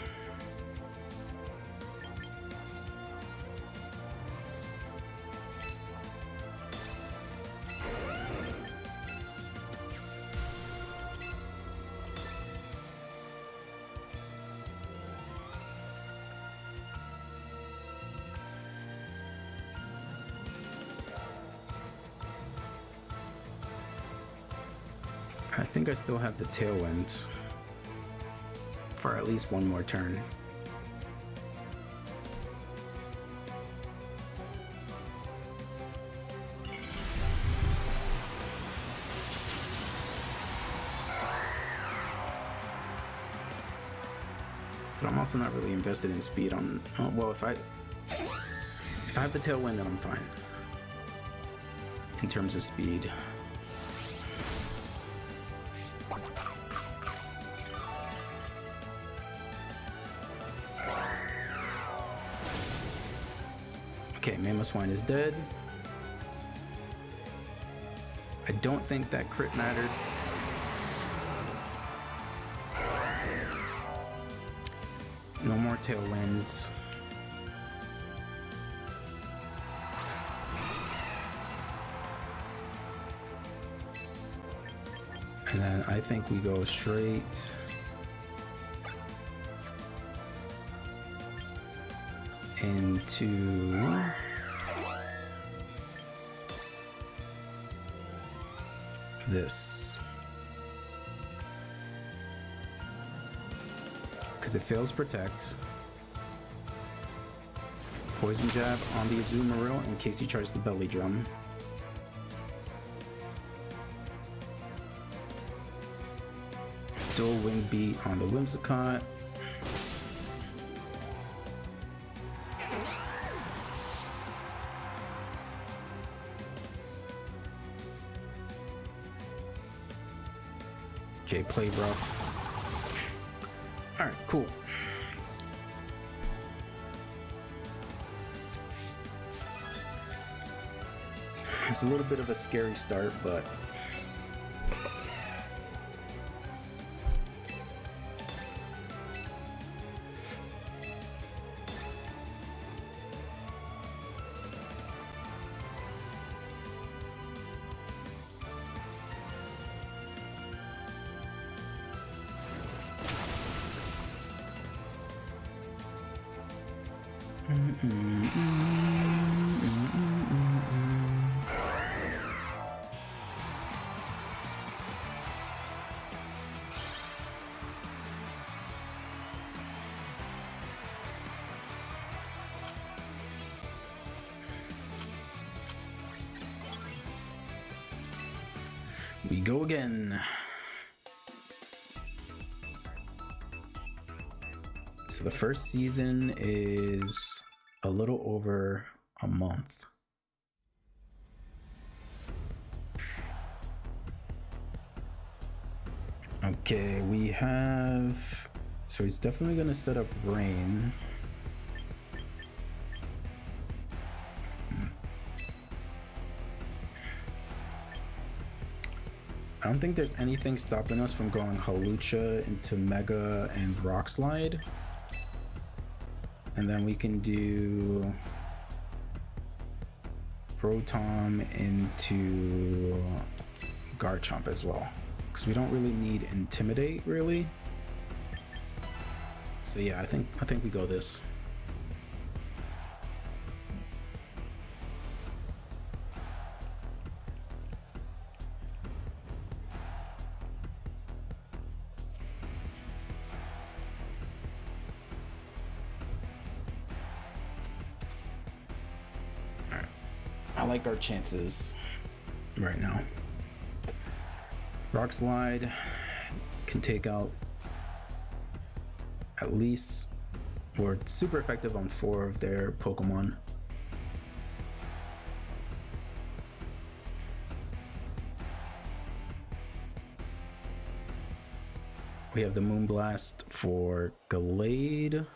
I think I still have the Tailwind for at least one more turn. But I'm also not really invested in speed on, well, if I have the Tailwind, then I'm fine in terms of speed. Okay, Mamoswine is dead. I don't think that crit mattered. No more Tailwinds. And then I think we go straight into this, because it fails protect. Poison jab on the Azumarill in case he tries the belly drum. Dual Wind Beat on the Whimsicott. Okay, play rough. Alright, cool. It's a little bit of a scary start, but we go again. So the first season is a little over a month. Okay, we have, so he's definitely gonna set up rain. I don't think there's anything stopping us from going Hawlucha into Mega and Rock Slide. And then we can do Rotom into Garchomp as well, because we don't really need Intimidate, really. So yeah, I think we go this. I like our chances right now. Rock Slide can take out at least, or super effective on 4 of their Pokemon. We have the Moonblast for Gallade.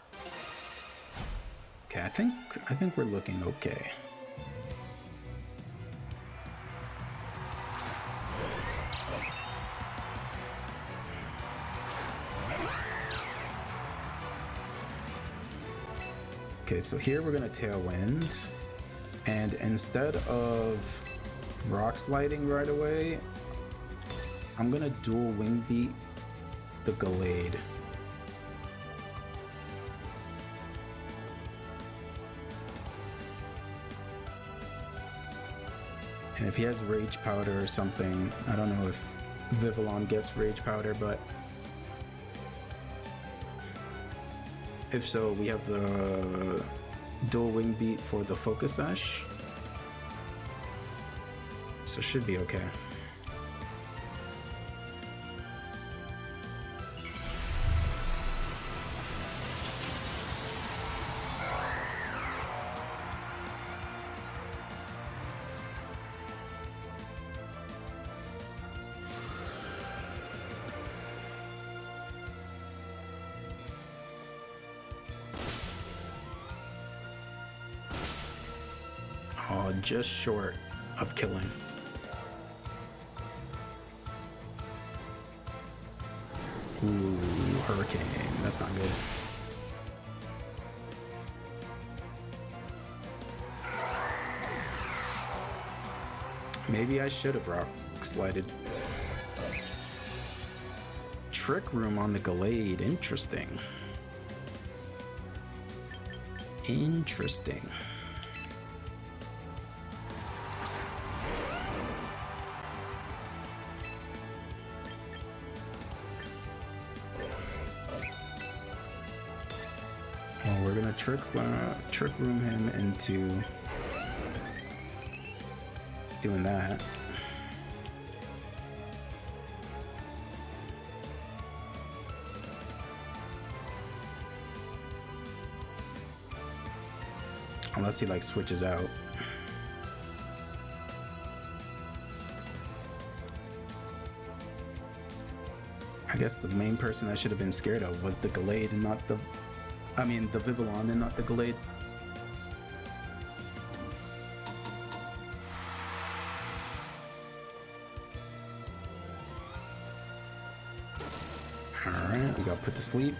Okay, I think we're looking okay. Okay, so here we're gonna Tailwind, and instead of Rock Sliding right away, I'm gonna Dual Wing Beat the Gallade. And if he has Rage Powder or something, I don't know if Vivillon gets Rage Powder, but if so, we have the Dual Wing Beat for the Focus Sash. So should be okay. Oh, just short of killing. Ooh, Hurricane. That's not good. Maybe I should have Rock Slided. Trick Room on the Gallade. Interesting. Interesting. Well, we're gonna trick room him into doing that. Unless he like switches out. I guess the main person I should have been scared of was the Gallade and not the... I mean, the Vivillon and not the Gallade. Alright, we got put to sleep.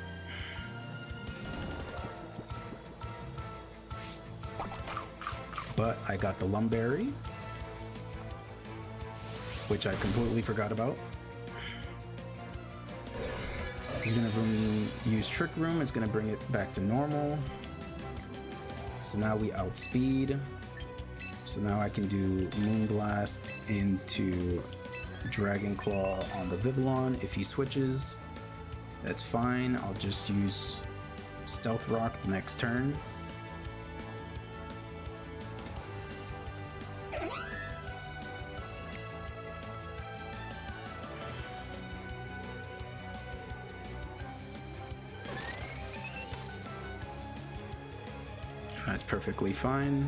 But I got the Lumberry, which I completely forgot about. He's gonna use Trick Room. It's gonna bring it back to normal. So now we outspeed. So now I can do Moonblast into Dragon Claw on the Vivillon. If he switches, that's fine. I'll just use Stealth Rock the next turn. That's perfectly fine.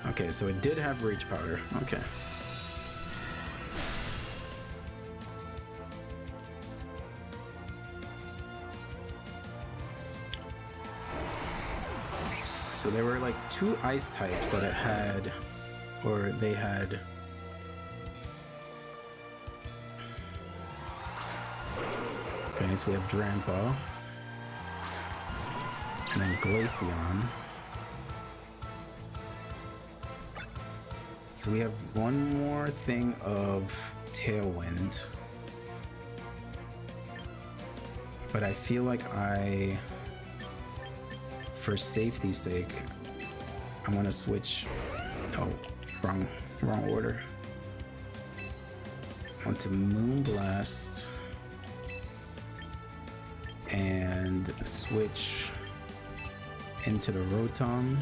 Okay, so it did have Rage Powder. Okay. So there were like 2 ice types that it had, or they had. Okay, so we have Drampa, and then Glaceon. So we have one more thing of Tailwind. But I feel like for safety's sake, I'm gonna switch. Oh, wrong order. I want to Moonblast and switch into the Rotom.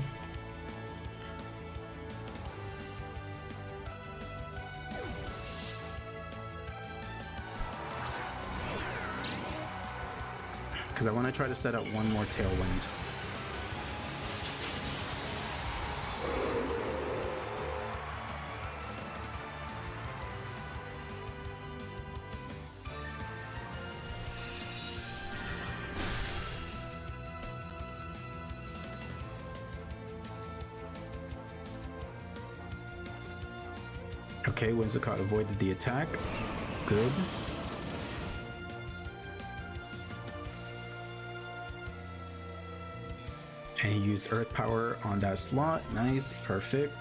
Because I want to try to set up one more Tailwind. Okay, Whimsicott avoided the attack. good. And he used Earth Power on that slot. Nice, perfect.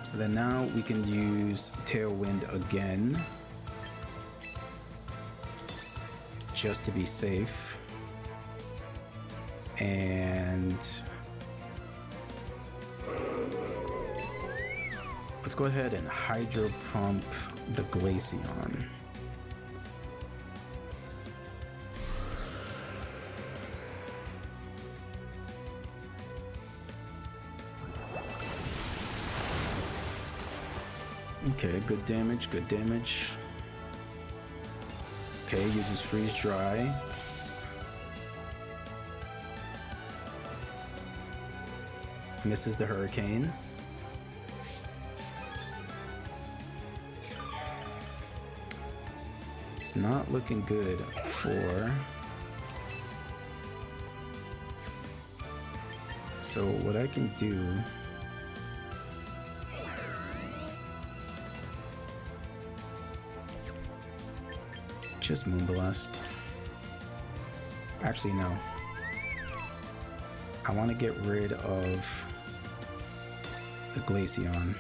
So then now we can use Tailwind again, just to be safe. And let's go ahead and Hydro Pump the Glaceon. Okay, good damage, good damage. Okay, uses Freeze Dry. Misses the Hurricane. It's not looking good for... So what I can do... Just Moonblast. Actually, no. I want to get rid of the Glaceon.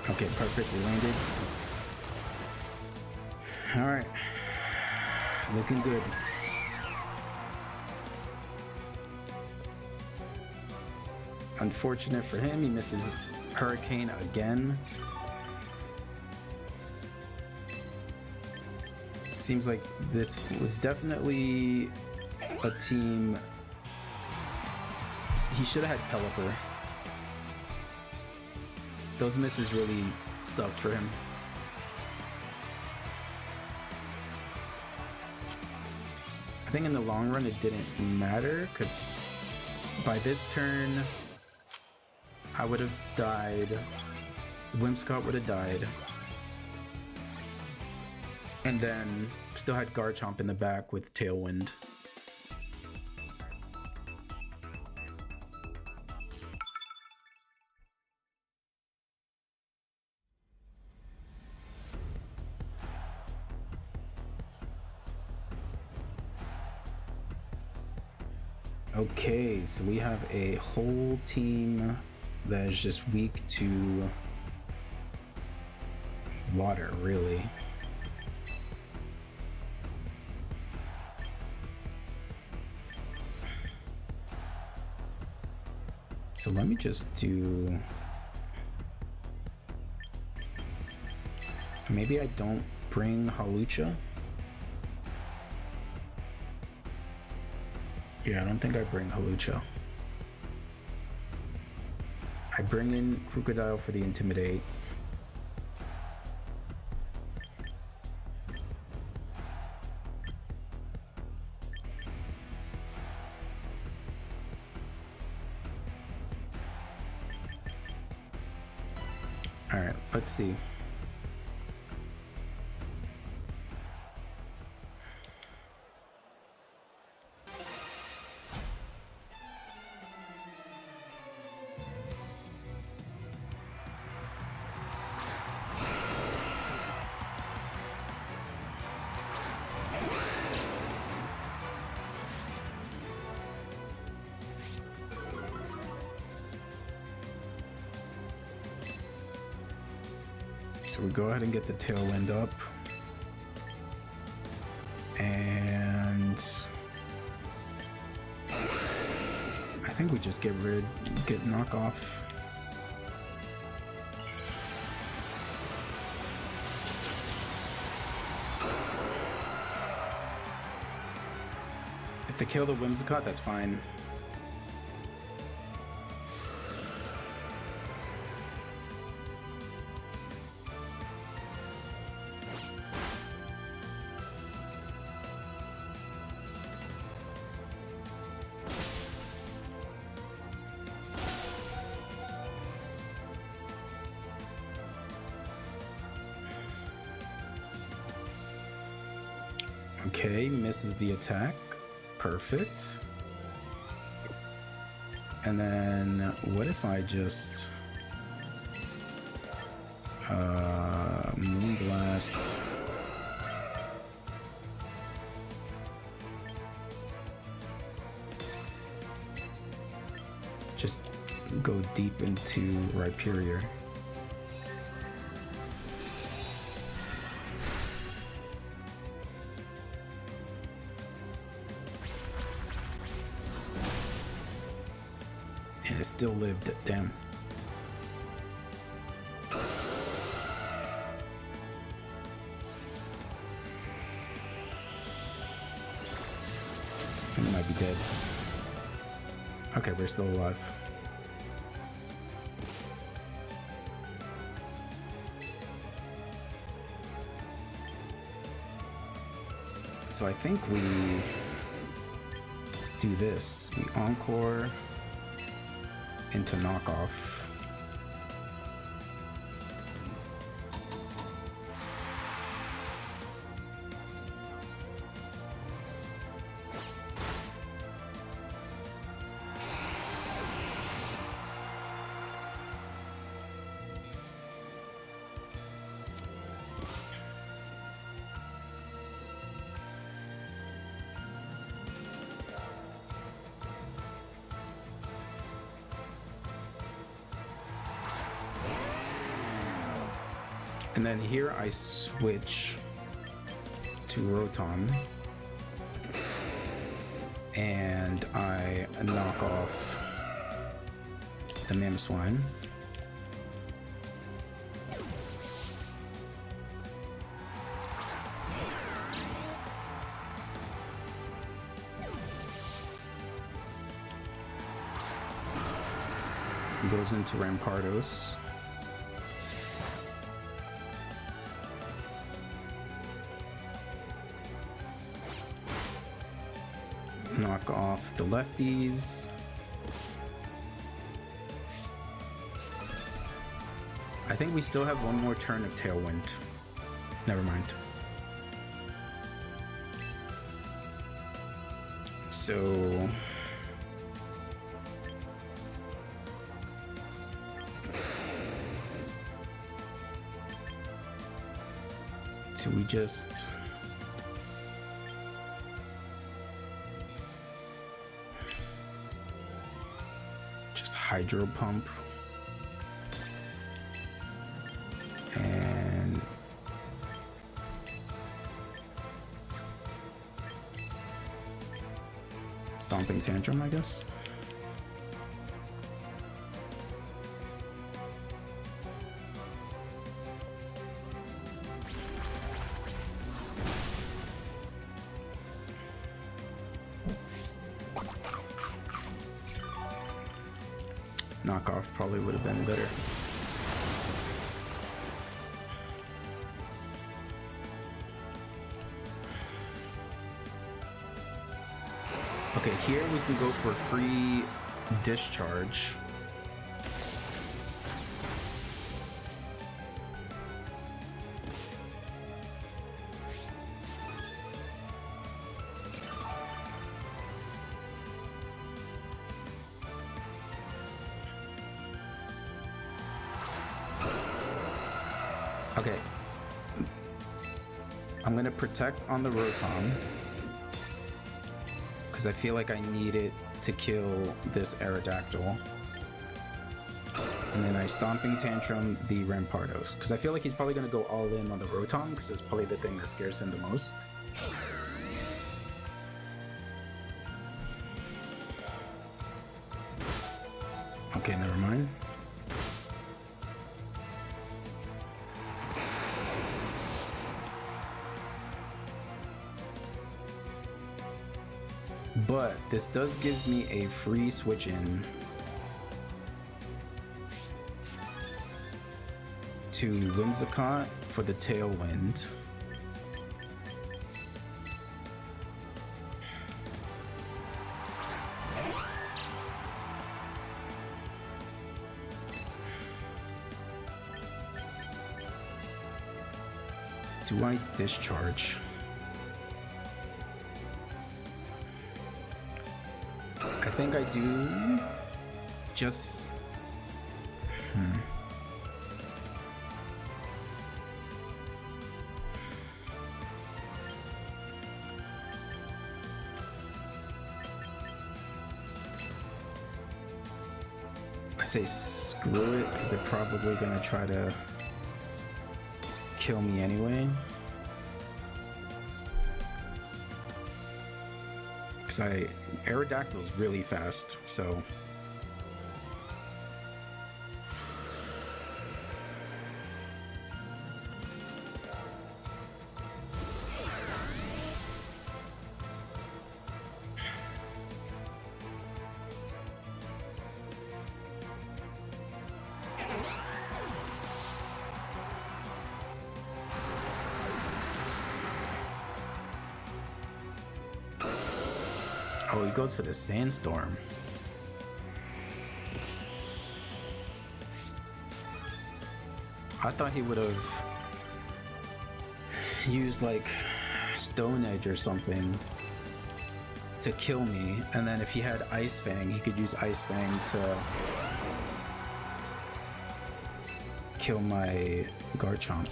Okay, perfect. We landed. All right. Looking good. Unfortunate for him, he misses Hurricane again. It seems like this was definitely a team. He should have had Pelipper. Those misses really sucked for him. I think in the long run it didn't matter, because by this turn I would have died. Whimsicott would have died. And then still had Garchomp in the back with Tailwind. Okay, so we have a whole team that is just weak to water, really. So let me just do... Maybe I don't bring Hawlucha. Yeah, I don't think I bring Hawlucha. I bring in Crocodile for the Intimidate. All right, let's see. So we go ahead and get the Tailwind up. And I think we just get knockoff. If they kill the Whimsicott, that's fine. Okay, misses the attack. Perfect. And then what if I just Moonblast? Just go deep into Rhyperior. And it still lived, damn. And it might be dead. Okay, we're still alive. So I think we do this. We Encore into Knockoff. And then here I switch to Rotom and I knock off the Mamoswine. Goes into Rampardos. Knock off the lefties. I think we still have one more turn of Tailwind. Never mind. So we just Hydro Pump and Stomping Tantrum, I guess. Knockoff probably would have been better. Okay, here we can go for free discharge. Okay, I'm gonna protect on the Rotom because I feel like I need it to kill this Aerodactyl. And then I Stomping Tantrum the Rampardos because I feel like he's probably gonna go all in on the Rotom because it's probably the thing that scares him the most. Okay, never mind. But this does give me a free switch in to Whimsicott for the Tailwind. Do I discharge? I think I do just... I say screw it, because they're probably going to try to kill me anyway. Because Aerodactyl's really fast, so... Oh, he goes for the sandstorm. I thought he would have used like Stone Edge or something to kill me, and then if he had Ice Fang, he could use Ice Fang to kill my Garchomp.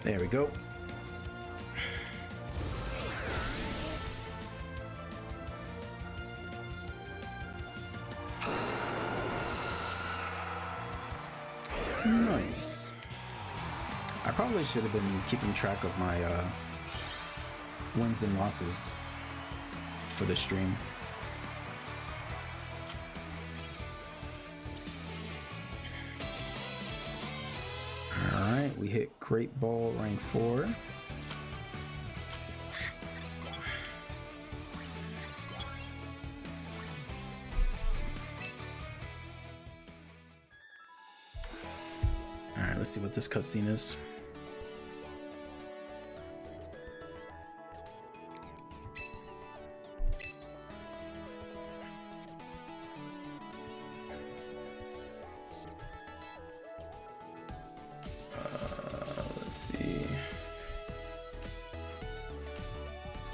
There we go. Nice. I probably should have been keeping track of my wins and losses for the stream. We hit Great Ball rank 4. Alright, let's see what this cutscene is.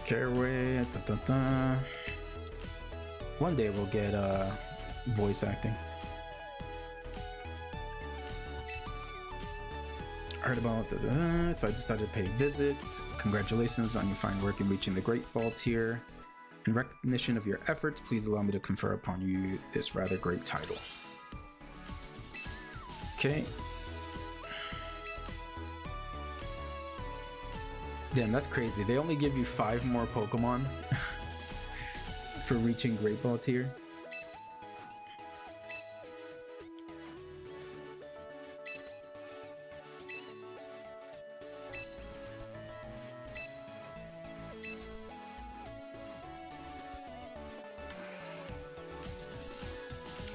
Caraway, One day we'll get voice acting. I heard about so I decided to pay visits. Congratulations on your fine work in reaching the Great Ball tier. In recognition of your efforts, please allow me to confer upon you this rather great title. Okay. Damn, that's crazy. They only give you 5 more Pokemon for reaching Great Ball tier.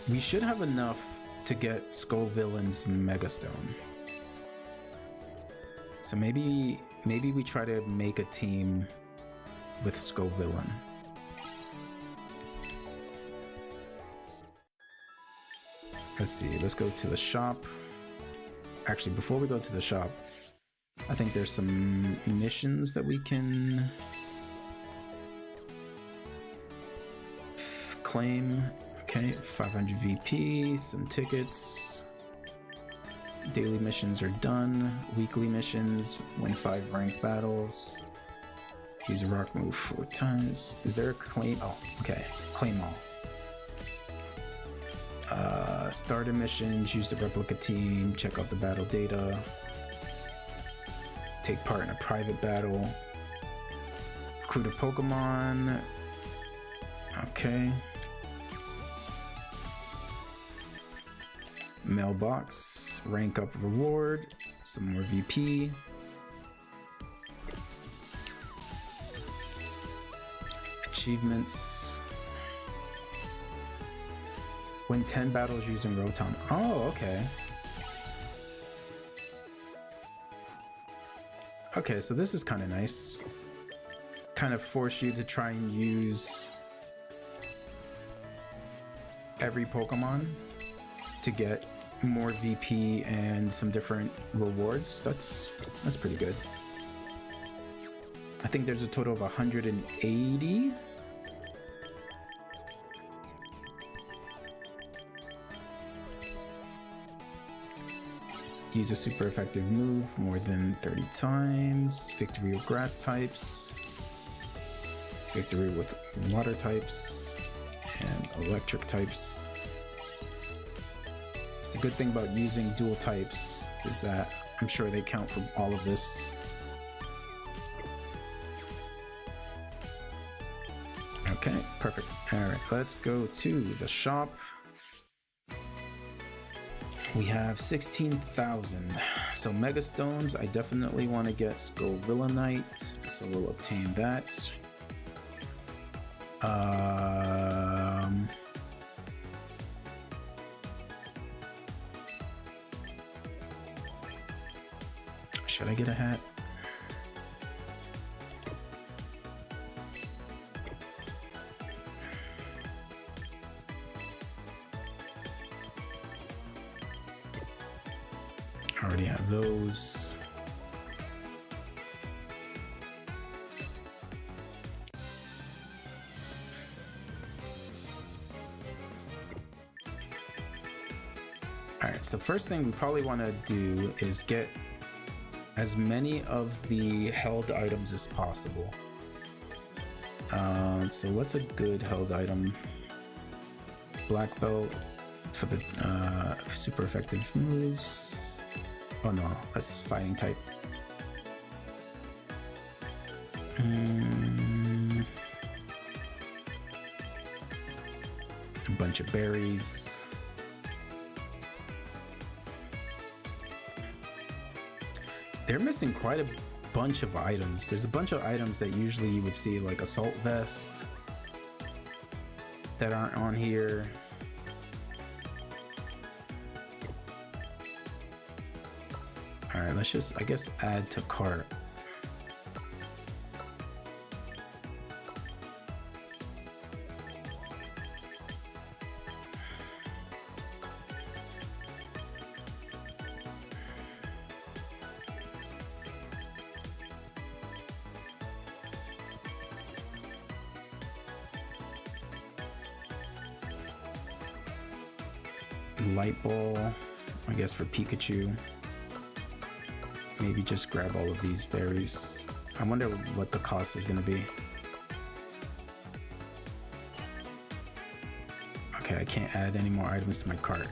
We should have enough to get Skullvillain's Megastone. So maybe we try to make a team with Skullvillain. Let's see, let's go to the shop. Actually, before we go to the shop, I think there's some missions that we can claim. Okay, 500 VP, some tickets. Daily missions are done. Weekly missions, win 5 ranked battles. Use a rock move 4 times. Is there a claim? Oh, okay. Claim all. Starter missions, use the replica team, check out the battle data. Take part in a private battle. Recruit a Pokemon. Okay. Mailbox, rank up reward, some more VP. Achievements. Win 10 battles using Rotom. Oh, okay. Okay, so this is kind of nice. kind of force you to try and use every Pokemon to get more VP and some different rewards. That's pretty good. I think there's a total of 180. Use a super effective move more than 30 times. Victory with grass types. Victory with water types and electric types. It's a good thing about using dual types is that I'm sure they count for all of this. Okay, perfect. All right, let's go to the shop. We have 16,000. So Mega Stones, I definitely want to get Scovillanite, so we'll obtain that. Should I get a hat? I already have those. All right, so first thing we probably want to do is get as many of the held items as possible. So what's a good held item? Black belt for the super effective moves. Oh no, that's fighting type. A bunch of berries. They're missing quite a bunch of items. There's a bunch of items that usually you would see, like assault vest, that aren't on here. All right, let's just, I guess, add to cart. Light ball, I guess, for Pikachu. Maybe just grab all of these berries. I wonder what the cost is going to be. Okay, I can't add any more items to my cart.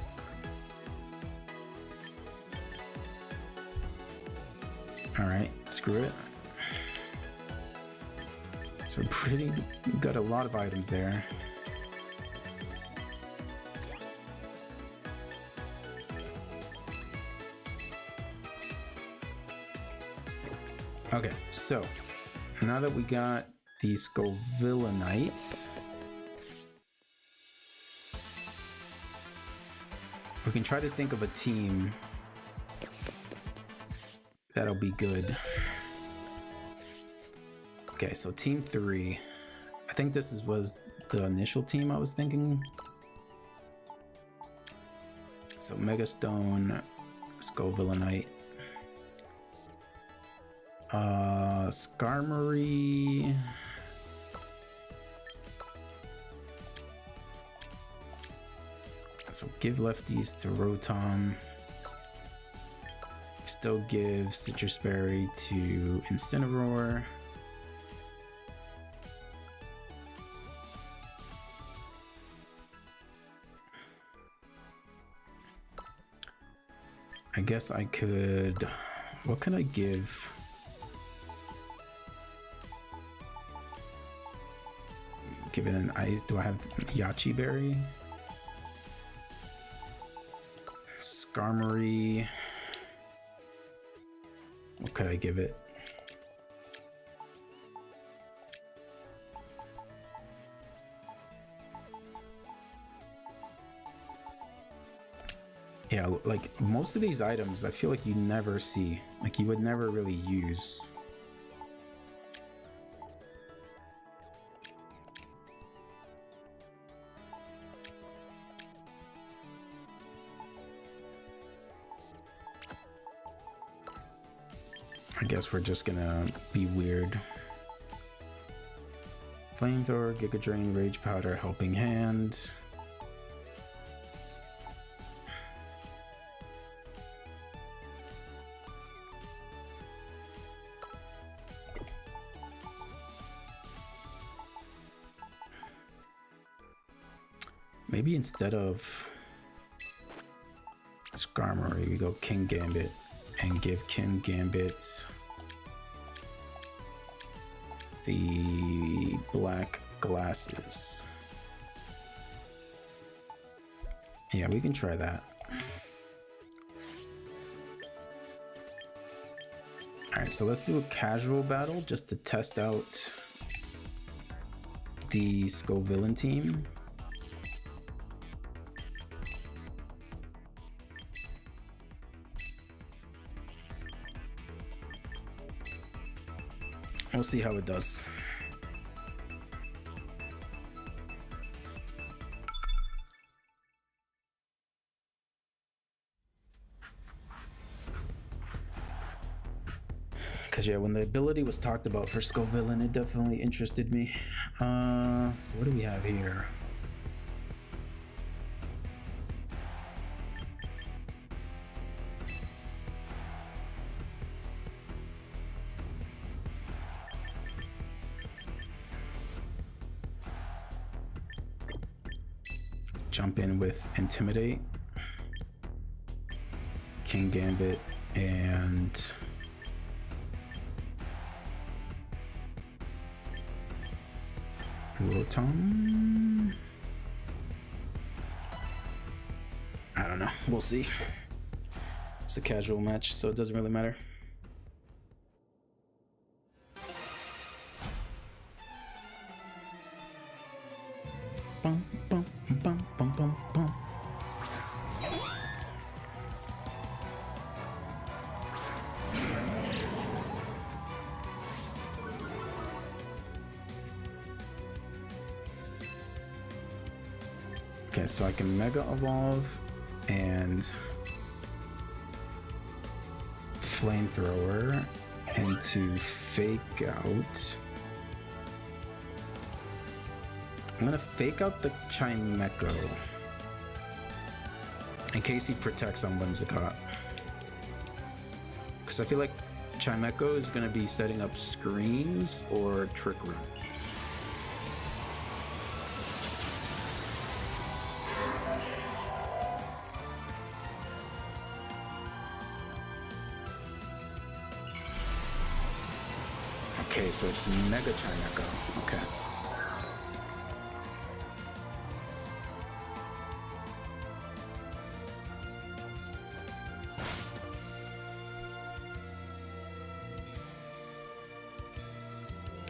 All right, screw it. So we're got a lot of items there. Okay, so now that we got these Scovillanites, we can try to think of a team that'll be good. Okay, so team 3. I think this was the initial team I was thinking. So Mega Stone, Scovillanite. Skarmory. So give lefties to Rotom. Still give Citrus Berry to Incineroar. I guess I could. What can I give? Give it an ice. Do I have Yachi Berry? Skarmory. What could I give it? Yeah, like most of these items, I feel like you never see. Like you would never really use. I guess we're just gonna be weird. Flamethrower, Giga Drain, Rage Powder, Helping Hand. Maybe instead of Skarmory, we go King Gambit and give King Gambit the black glasses. Yeah, we can try that. Alright, so let's do a casual battle just to test out the Scovillain team. We'll see how it does. Because yeah, when the ability was talked about for Scovillain, it definitely interested me. So what do we have here? Jump in with Intimidate, King Gambit, and Rotom. I don't know. We'll see. It's a casual match, so it doesn't really matter. Bum, bum, bum, bum, bum, bum. Okay, so I can Mega Evolve and Flamethrower into Fake Out. I'm gonna Fake Out the Chimecho in case he protects on Whimsicott. Because I feel like Chimecho is gonna be setting up screens or Trick Room. Okay, so it's Mega Chimecho. Okay.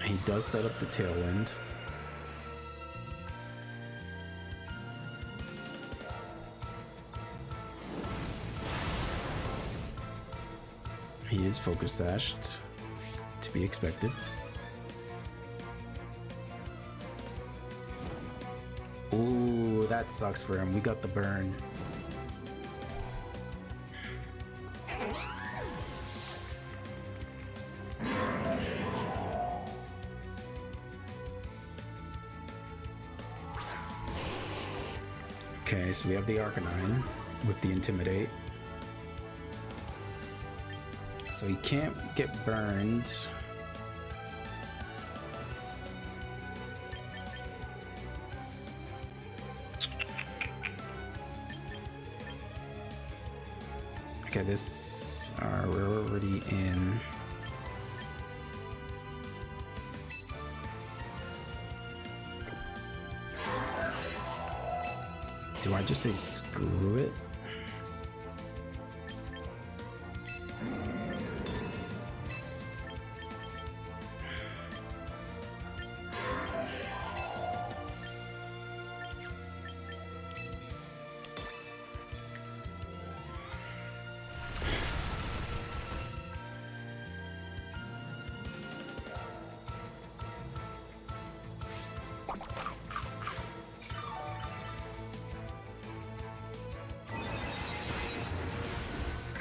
He does set up the Tailwind. He is Focus Sashed, to be expected. Ooh, that sucks for him. We got the burn. Okay, so we have the Arcanine with the Intimidate. So he can't get burned. Okay, this we're already in. Do I just say screw it?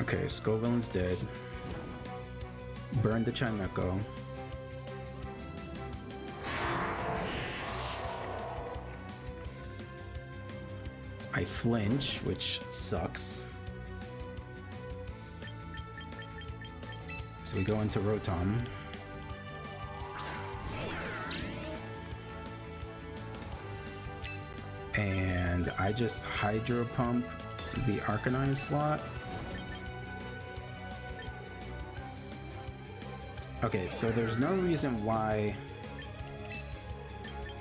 Okay, Scovillain's dead. burn the Chimeco. I flinch, which sucks. So we go into Rotom. And I just Hydro Pump the Arcanine slot. Okay, so there's no reason why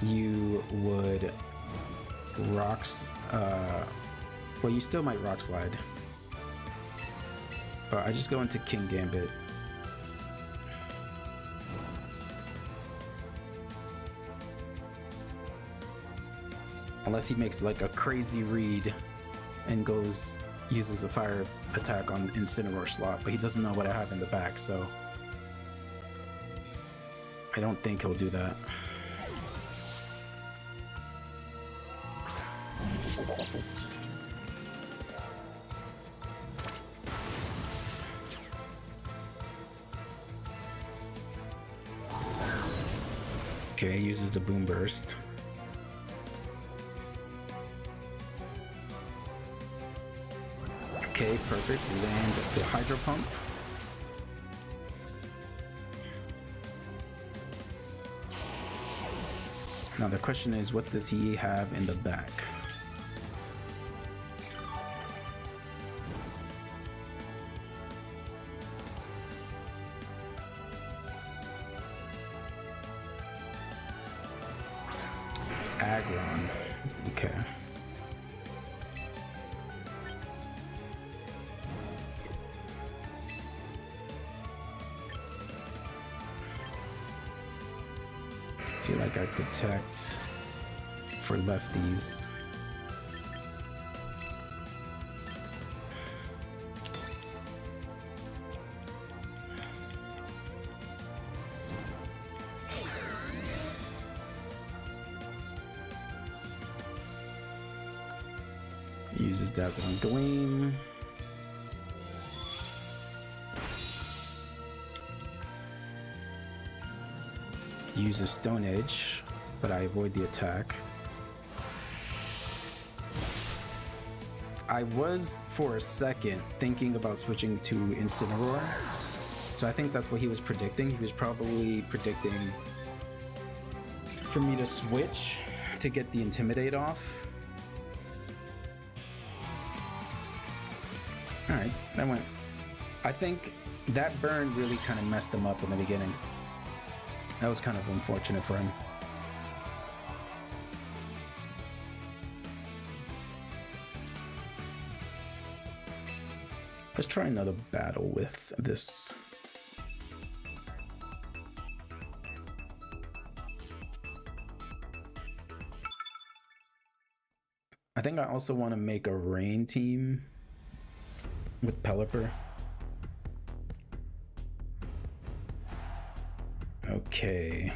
you would rocks. Well, you still might Rock Slide. But I just go into King Gambit. Unless he makes like a crazy read and uses a fire attack on Incineroar slot, but he doesn't know what I have in the back, so I don't think he'll do that. Okay, uses the Boom Burst. Okay, perfect. Land the Hydro Pump. Now the question is, what does he have in the back? Aggron. Okay. I feel like I protect for lefties. Uses Dazzling Gleam. Uses Stone Edge, but I avoid the attack. I was, for a second, thinking about switching to Incineroar. So I think that's what he was predicting. He was probably predicting for me to switch to get the Intimidate off. Alright, that went... I think that burn really kind of messed him up in the beginning. That was kind of unfortunate for him. Let's try another battle with this. I think I also want to make a rain team with Pelipper. Okay.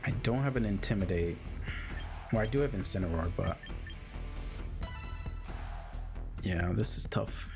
I don't have an Intimidate. Well, I do have Incineroar, but yeah, this is tough.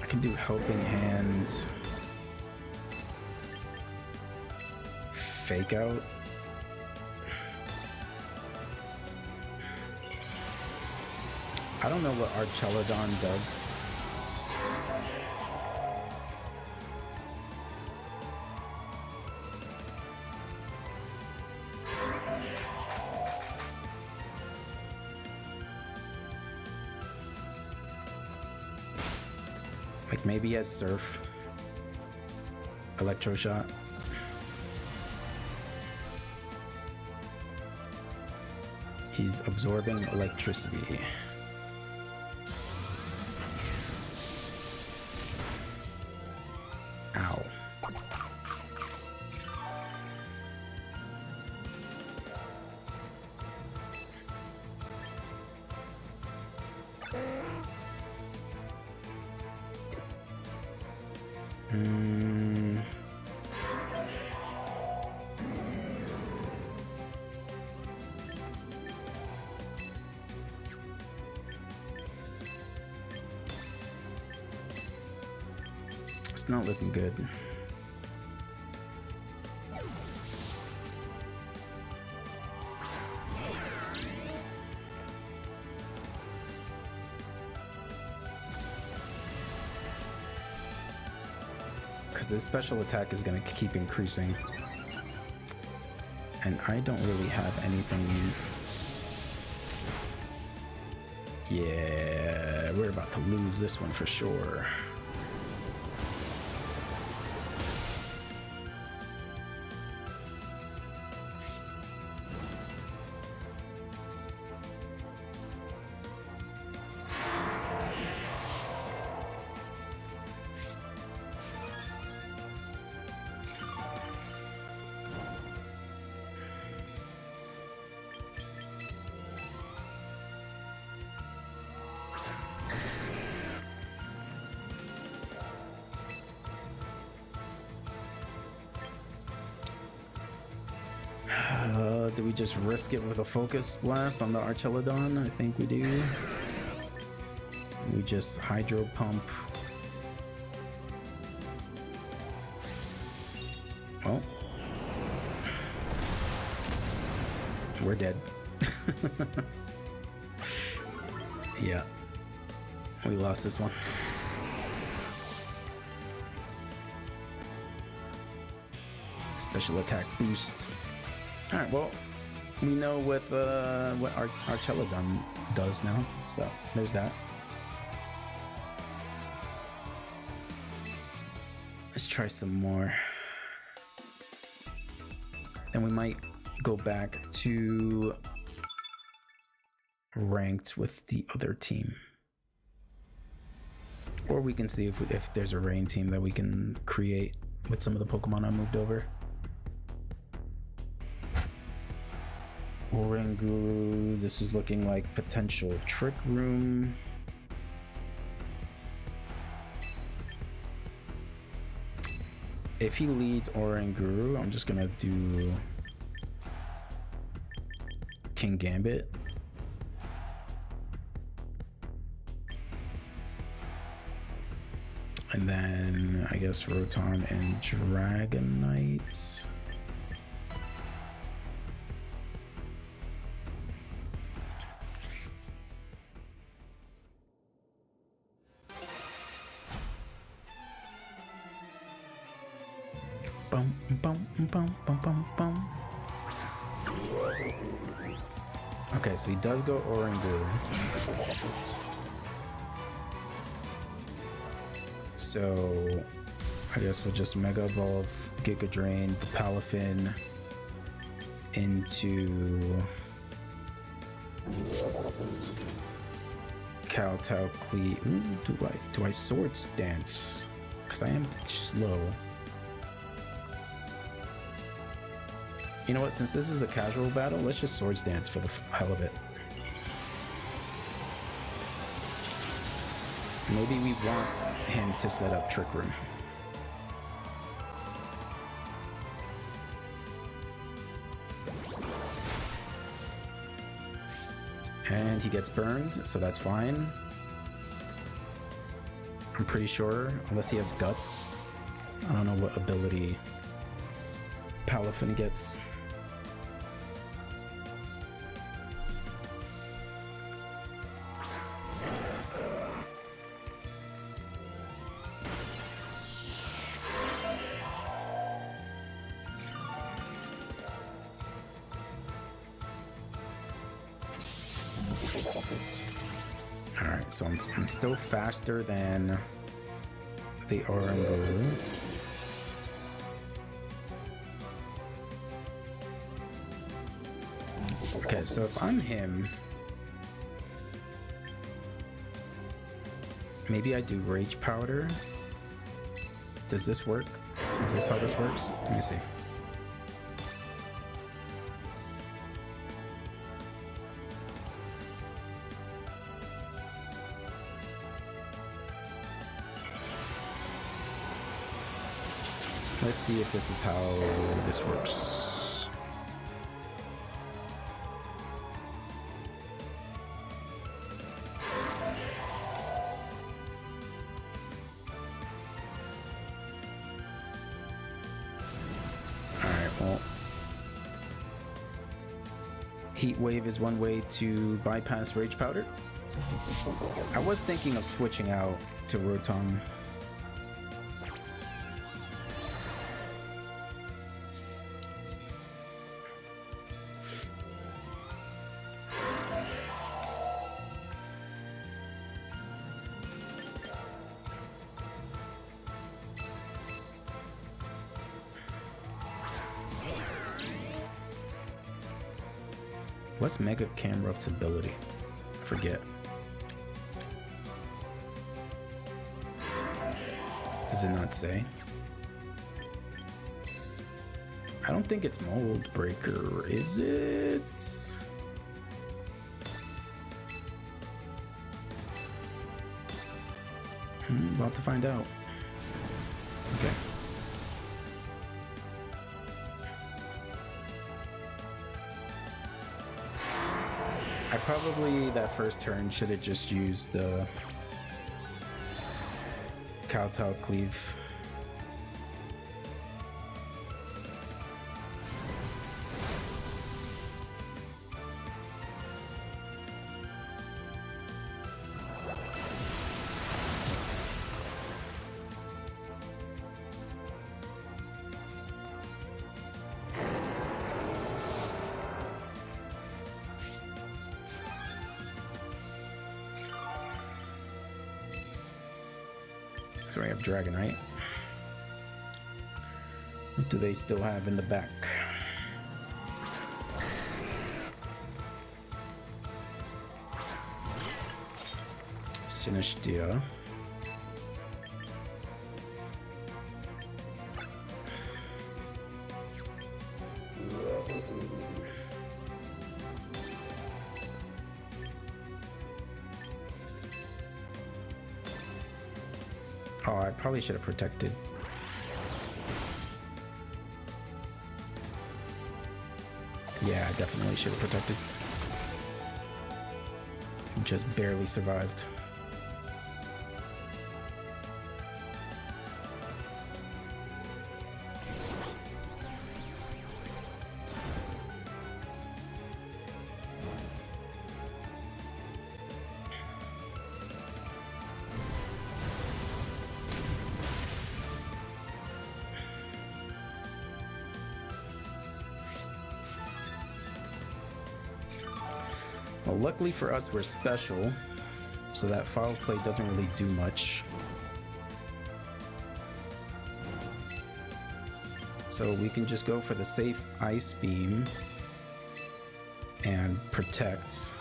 I can do Helping Hands, Fake Out. I I don't know what Archelodon does. Like maybe he has Surf, Electroshock. He's absorbing electricity. Ow. It's not looking good. Because his special attack is going to keep increasing. And I don't really have anything. Yeah, we're about to lose this one for sure. Do we just risk it with a focus blast on the Archelodon? I think we do. We just hydro pump. Oh. We're dead. Yeah. We lost this one. Special attack boost. Alright, well, we know what Archelodon does now, so there's that. Let's try some more. Then we might go back to ranked with the other team. Or we can see if there's a rain team that we can create with some of the Pokemon I moved over. Oranguru, this is looking like potential Trick Room. If he leads Oranguru, I'm just gonna do King Gambit. And then I guess Rotom and Dragonite. Bum, bum, bum, bum, bum, bum. Okay, so he does go Oranguru. So I guess we'll just Mega Evolve, Giga Drain, the Palafin into Kowtow Clee. Ooh, do I Swords Dance? Because I am slow. You know what, since this is a casual battle, let's just Swords Dance for the hell of it. Maybe we want him to set up Trick Room. And he gets burned, so that's fine. I'm pretty sure, unless he has Guts. I don't know what ability Palafin gets. so I'm still faster than they are in blue. Okay, so if I'm him, maybe I do Rage Powder. Does this work? Is this how this works? Let me see. Let's see if this is how this works. Alright, well, Heat Wave is one way to bypass Rage Powder. I was thinking of switching out to Rotom. What's Mega Camrup's ability? I forget. Does it not say? I don't think it's Mold Breaker, is it? About to find out. Okay. I probably, that first turn, should have just used the Kowtow Cleave. So I have Dragonite. What do they still have in the back? Sinistcha. Oh, I probably should have protected. Yeah, I definitely should have protected. Just barely survived. Well, luckily for us, we're special, so that Foul Play doesn't really do much. So we can just go for the safe Ice Beam and protect.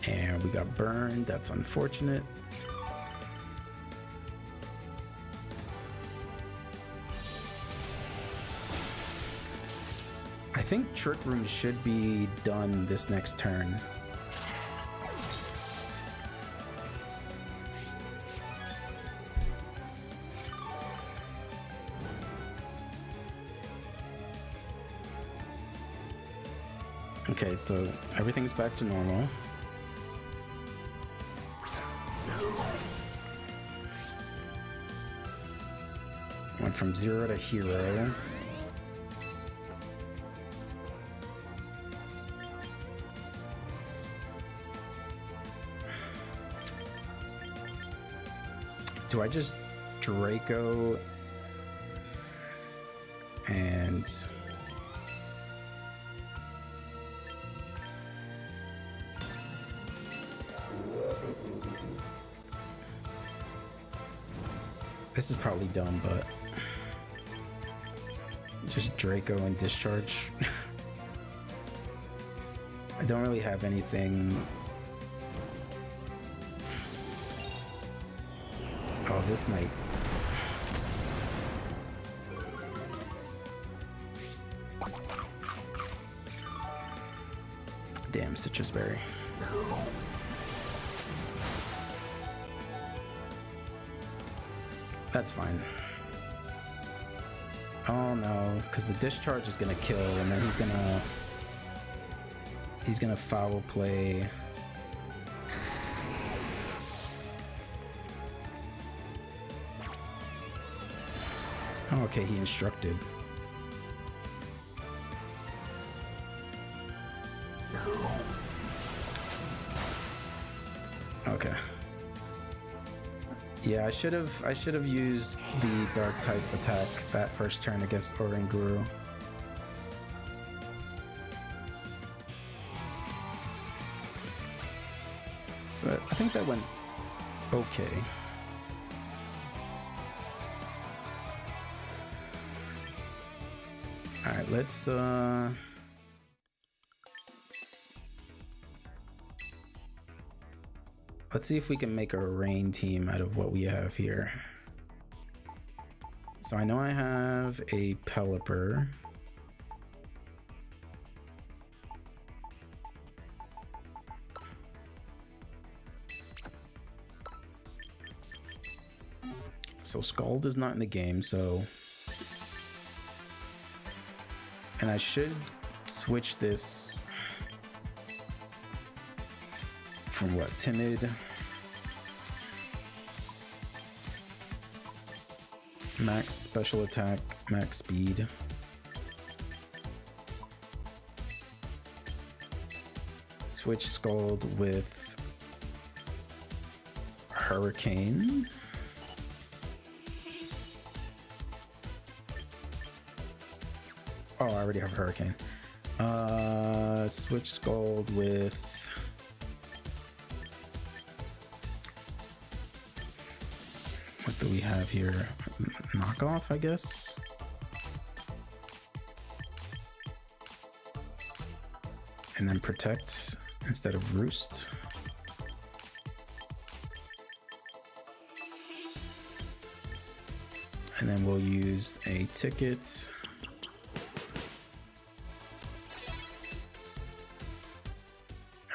And we got burned. That's unfortunate. I think Trick Room should be done this next turn. Okay, so everything's back to normal. Went from 0 to hero. Do I just Draco and this is probably dumb, but just Draco and discharge. I don't really have anything. Oh, this might. Damn, citrus berry. That's fine. Oh no, because the discharge is gonna kill, and then he's gonna foul play. Oh, okay, he instructed. Okay. Yeah, I should have used the dark type attack that first turn against Oranguru. But I think that went okay. All right, let's see if we can make a rain team out of what we have here. So I know I have a Pelipper. So Scald is not in the game, so... And I should switch this from what? Timid. Max special attack, max speed. Switch Scald with Hurricane. Oh, I already have Hurricane. Switch Scald with... What do we have here? Knockoff, I guess? And then Protect instead of Roost. And then we'll use a Ticket.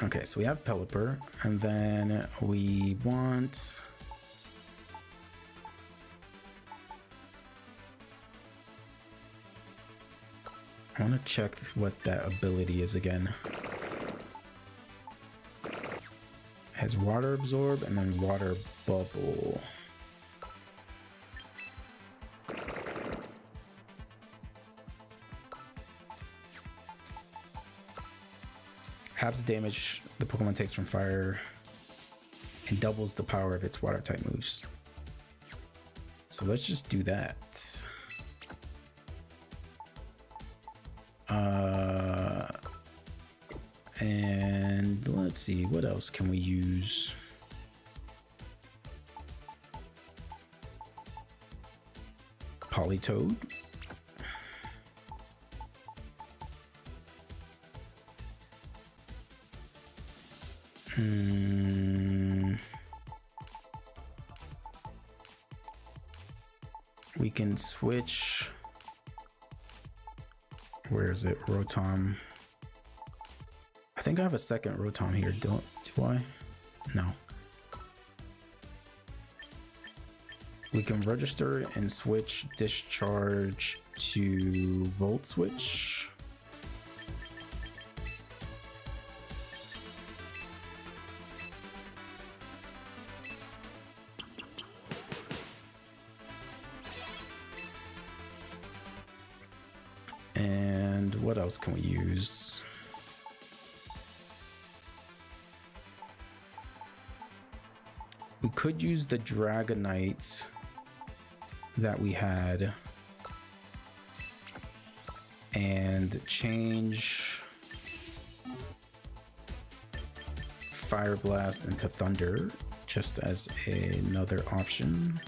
Okay, so we have Pelipper, and then we want... I want to check what that ability is again. It has Water Absorb and then Water Bubble. Halves the damage the Pokemon takes from fire and doubles the power of its water type moves. So let's just do that. And let's see, what else can we use? Politoed. We can switch. Where is it? Rotom. I think I have a second Rotom here. Do I? No. We can register and switch Discharge to Volt Switch. And what else can we use? We could use the Dragonite that we had and change Fire Blast into Thunder just as another option.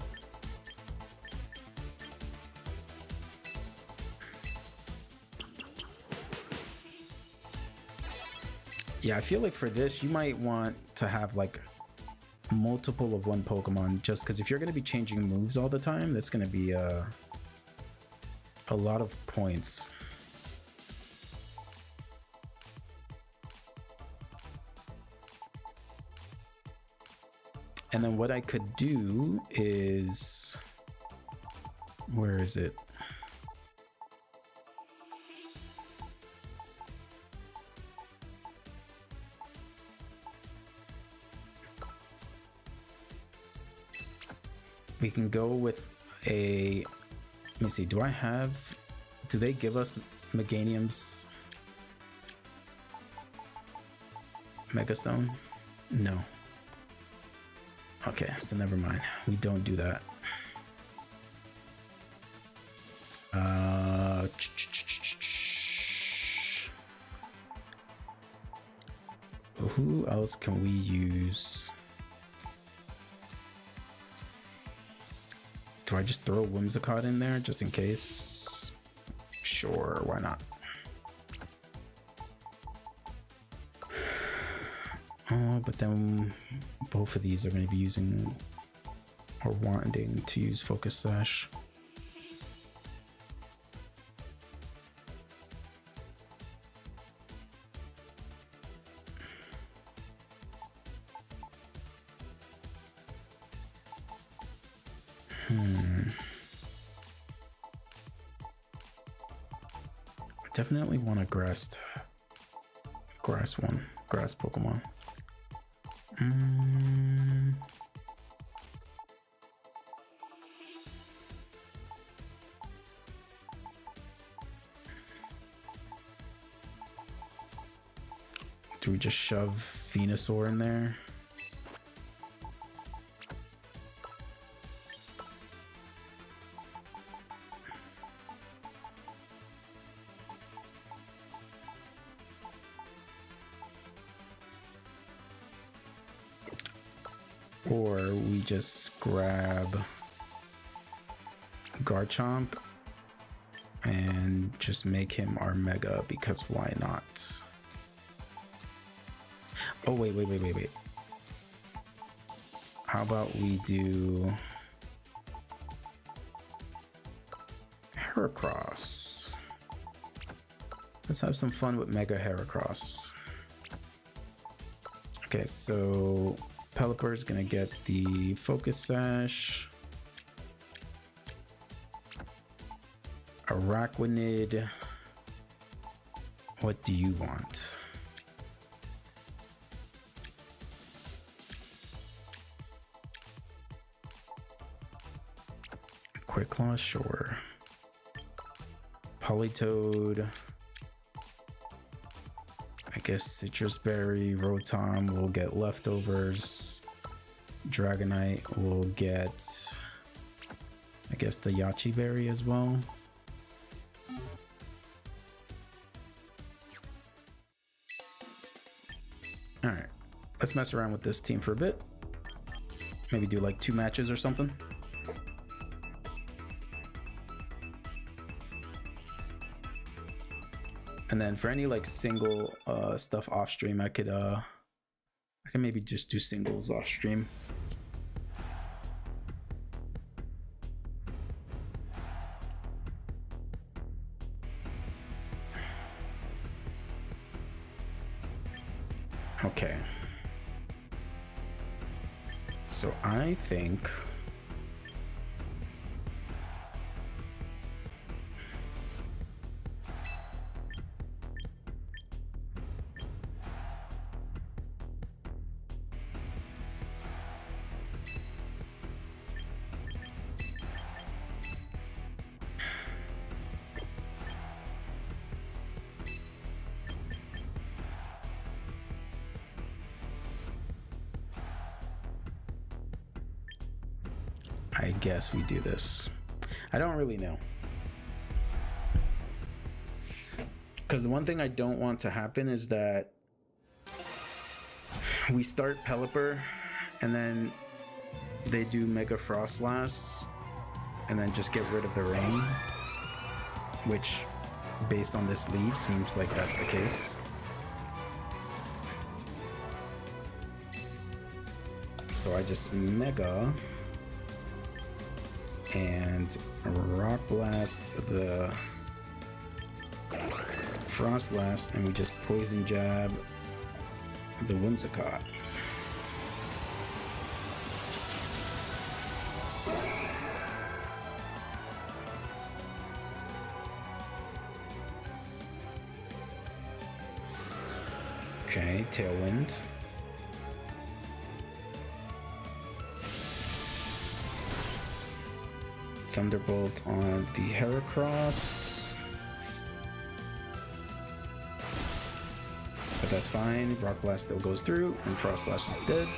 Yeah, I feel like for this, you might want to have like multiple of one Pokemon, just because if you're going to be changing moves all the time, that's going to be a lot of points. And then what I could do is, where is it? We can go with a, let me see, do they give us Meganium's Megastone? No. Okay, so never mind. We don't do that. Who else can we use? Do I just throw Whimsicott in there just in case? Sure, why not? But then both of these are going to be using or wanting to use Focus Sash. I definitely want a grass Pokemon. Do we just shove Venusaur in there? Or we just grab Garchomp and just make him our Mega, because why not? Oh, wait. How about we do Heracross? Let's have some fun with Mega Heracross. Okay, so Pelipper is gonna get the Focus Sash. Araquanid, what do you want? Quick Claw, sure. Politoed. I guess Citrus Berry, Rotom will get leftovers. Dragonite will get, I guess, the Yachi Berry as well. Alright, let's mess around with this team for a bit. Maybe do like 2 matches or something. And then for any like single stuff off stream, I can maybe just do singles off stream. Okay. So I think I guess we do this. I don't really know. Because the one thing I don't want to happen is that we start Pelipper and then they do Mega Frost Blasts and then just get rid of the rain, which based on this lead seems like that's the case. So I just Mega and Rock Blast the Frost Blast, and we just Poison Jab the Whimsicott. Okay, Tailwind. Thunderbolt on the Heracross. But that's fine. Rock Blast still goes through, and Frost Slash is dead.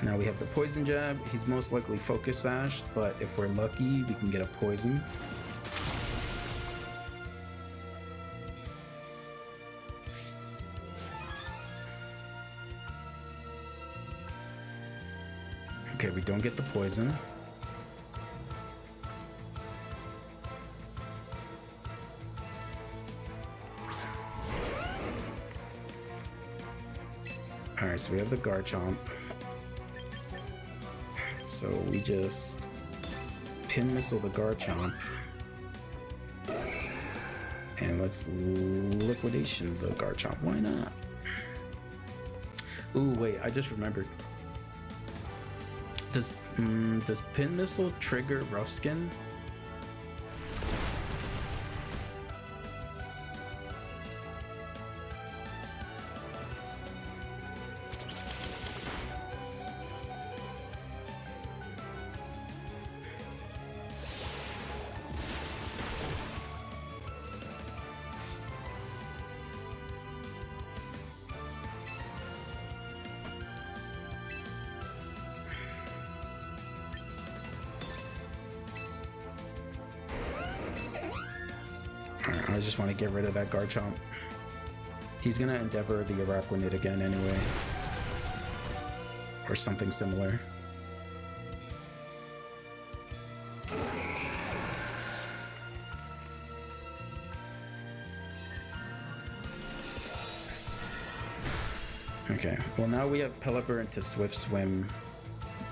Now we have the Poison Jab. He's most likely Focus Sash, but if we're lucky, we can get a Poison. Okay, we don't get the Poison. Alright, so we have the Garchomp. So we just Pin Missile the Garchomp. And let's Liquidation the Garchomp. Why not? Ooh, wait, I just remembered. Does Pin Missile trigger Rough Skin? I just want to get rid of that Garchomp. He's gonna Endeavor the Araquanid again anyway. Or something similar. Okay, well now we have Pelipper into Swift Swim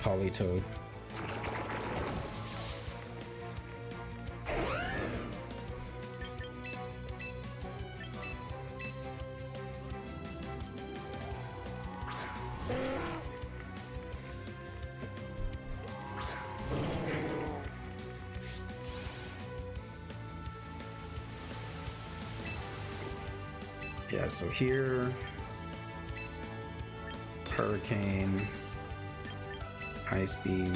Politoed. Yeah, so here, Hurricane, Ice Beam,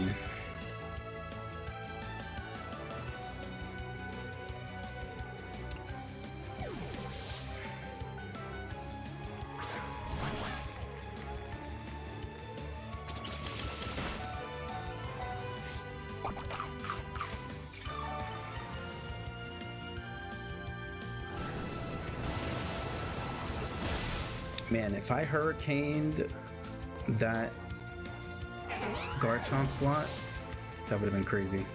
man, if I Hurricaned that Garchomp slot, that would have been crazy.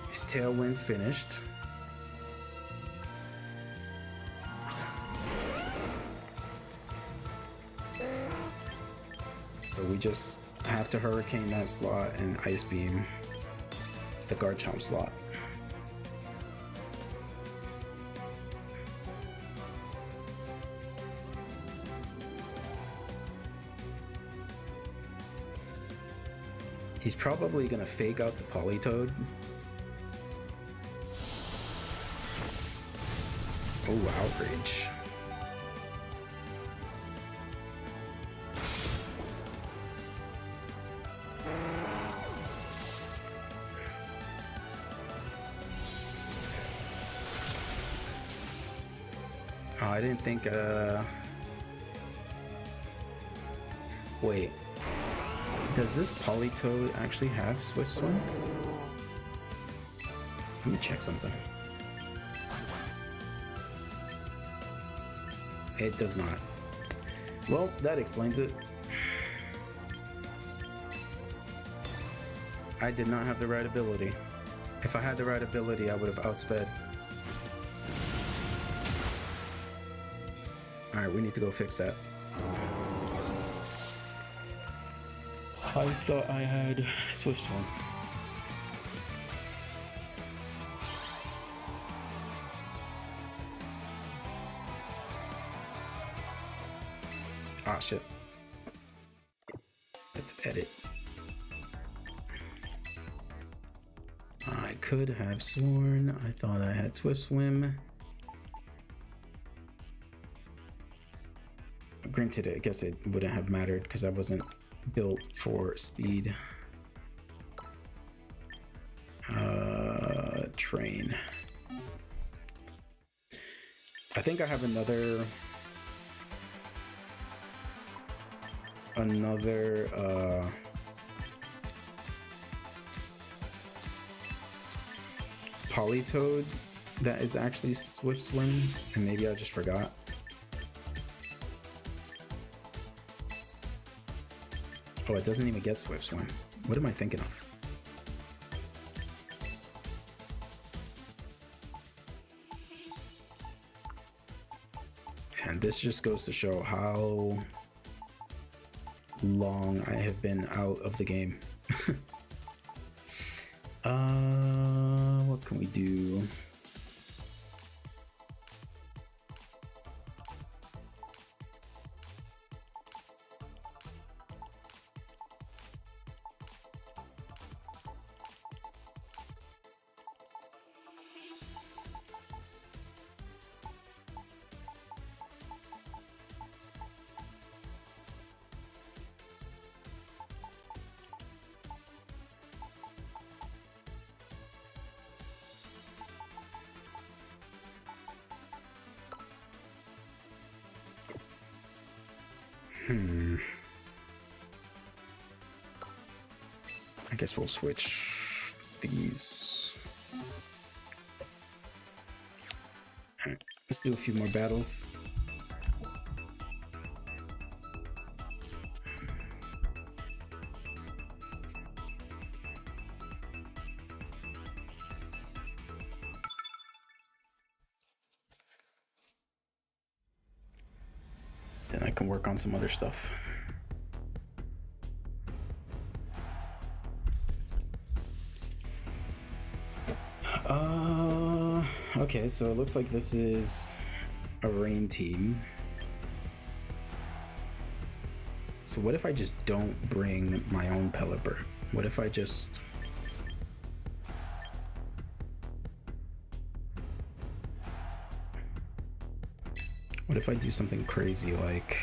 His Tailwind finished. So we just have to Hurricane that slot and Ice Beam the Garchomp slot. He's probably gonna fake out the Politoed. Oh, Outrage. even think, wait. Does this Politoed actually have Swift Swim? Let me check something. It does not. Well, that explains it. I did not have the right ability. If I had the right ability, I would have outsped. Alright, we need to go fix that. I thought I had Swift Swim. Ah, shit. Let's edit. I could have sworn I thought I had Swift Swim. Granted, I guess it wouldn't have mattered because I wasn't built for speed. Train. I think I have another Politoed that is actually Swift Swim, and maybe I just forgot. Oh, it doesn't even get Swift Swim. What am I thinking of? And this just goes to show how long I have been out of the game. What can we do? I guess we'll switch these. Alright, let's do a few more battles. Then I can work on some other stuff. Okay, so it looks like this is a rain team. So what if I just don't bring my own Pelipper? What if I just... What if I do something crazy like...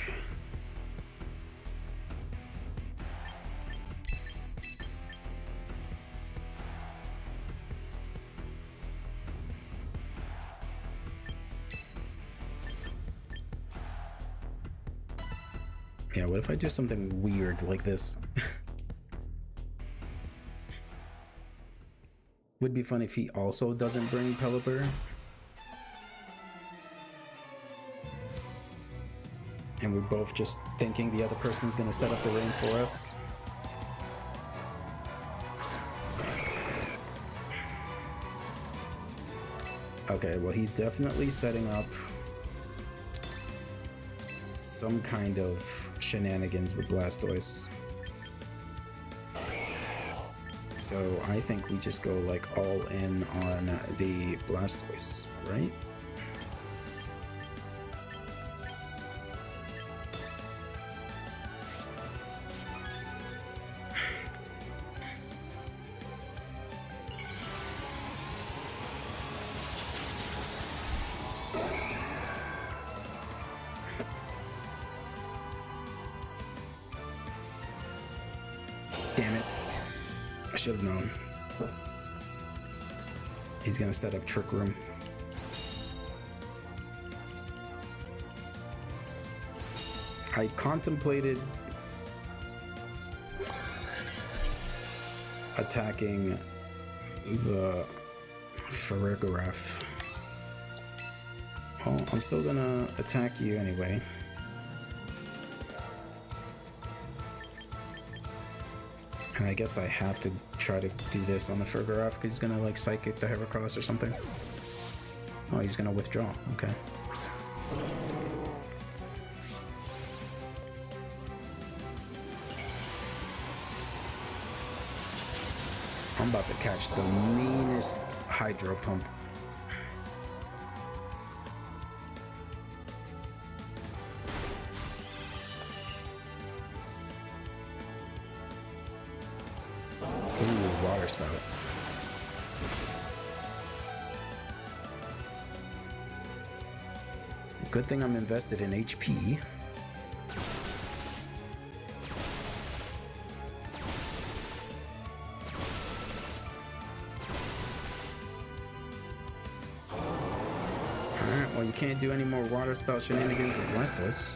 Yeah, what if I do something weird like this? Would be fun if he also doesn't bring Pelipper. And we're both just thinking the other person's gonna set up the rain for us. Okay, well, he's definitely setting up some kind of shenanigans with Blastoise. So I think we just go like all in on the Blastoise, right? Damn it. I should have known. He's gonna set up Trick Room. I contemplated attacking the Farigiraf. Well, I'm still gonna attack you anyway. And I guess I have to try to do this on the Farigiraf because he's gonna like psychic the Heracross or something. Oh, he's gonna withdraw. Okay. I'm about to catch the meanest Hydro Pump. Ooh, Water Spout. Good thing I'm invested in HP. Alright, well you can't do any more Water Spout shenanigans with Restless.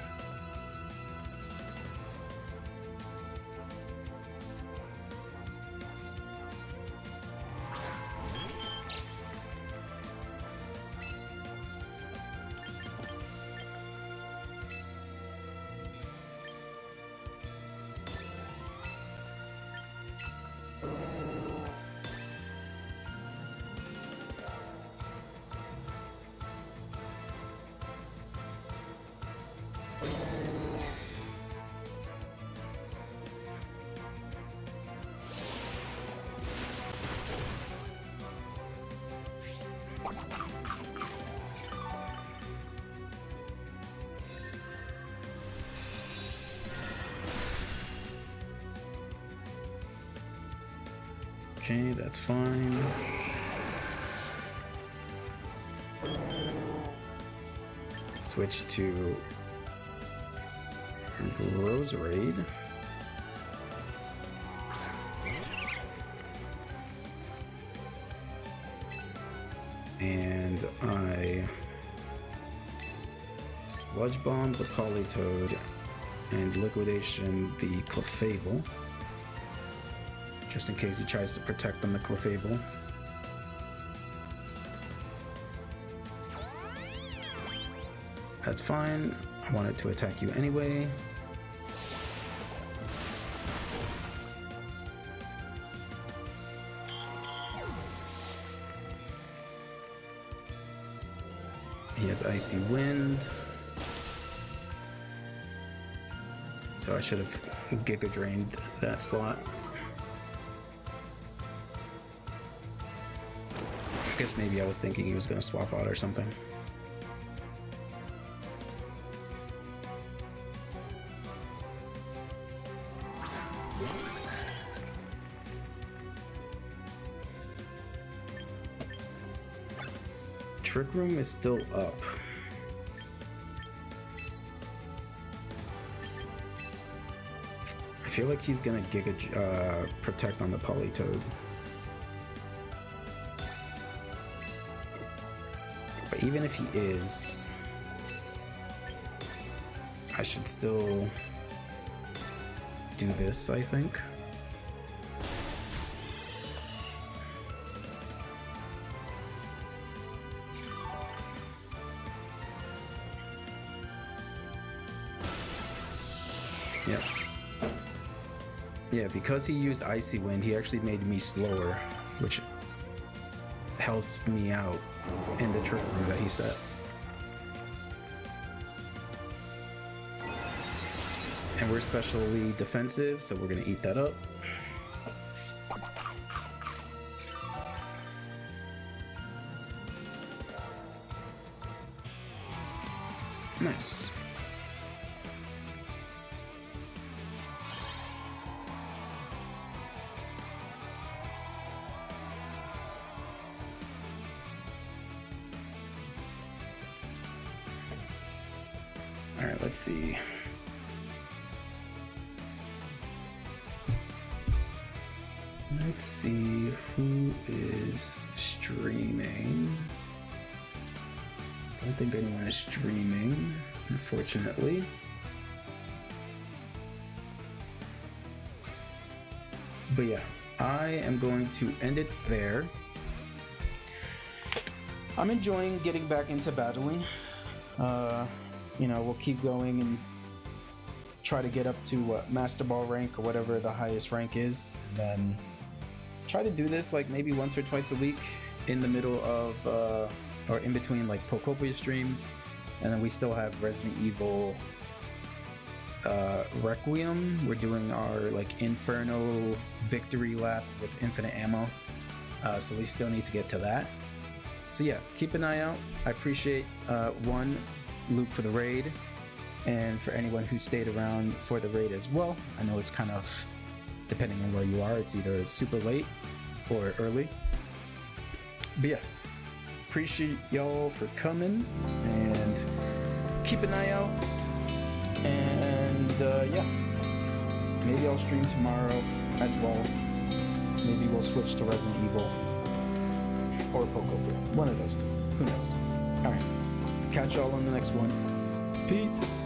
Okay, that's fine. Switch to Roserade. And I Sludge Bomb the Politoed and Liquidation the Clefable. Just in case he tries to protect on the Clefable. That's fine. I wanted to attack you anyway. He has Icy Wind. So I should have Giga Drained that slot. I guess maybe I was thinking he was going to swap out or something. Trick Room is still up. I feel like he's going to Giga Protect on the Politoed. But even if he is, I should still do this, I think. Yep. Yeah, because he used Icy Wind, he actually made me slower, which helped me out in the Trick Room that he set. And we're specially defensive, so we're gonna eat that up. Nice. All right, let's see. Let's see who is streaming. Don't think anyone is streaming, unfortunately. But yeah, I am going to end it there. I'm enjoying getting back into battling. You know, we'll keep going and try to get up to Master Ball rank or whatever the highest rank is, and then try to do this like maybe once or twice a week in the middle of or in between like Pokopia streams. And then we still have Resident Evil Requiem. We're doing our like Inferno victory lap with infinite ammo, so we still need to get to that. So yeah, keep an eye out. I appreciate Luke for the raid, and for anyone who stayed around for the raid as well. I know it's kind of depending on where you are, it's either super late or early. But yeah, appreciate y'all for coming, and keep an eye out. And yeah, maybe I'll stream tomorrow as well. Maybe we'll switch to Resident Evil or Pokopia. One of those two. Who knows? Alright. Catch y'all on the next one. Peace.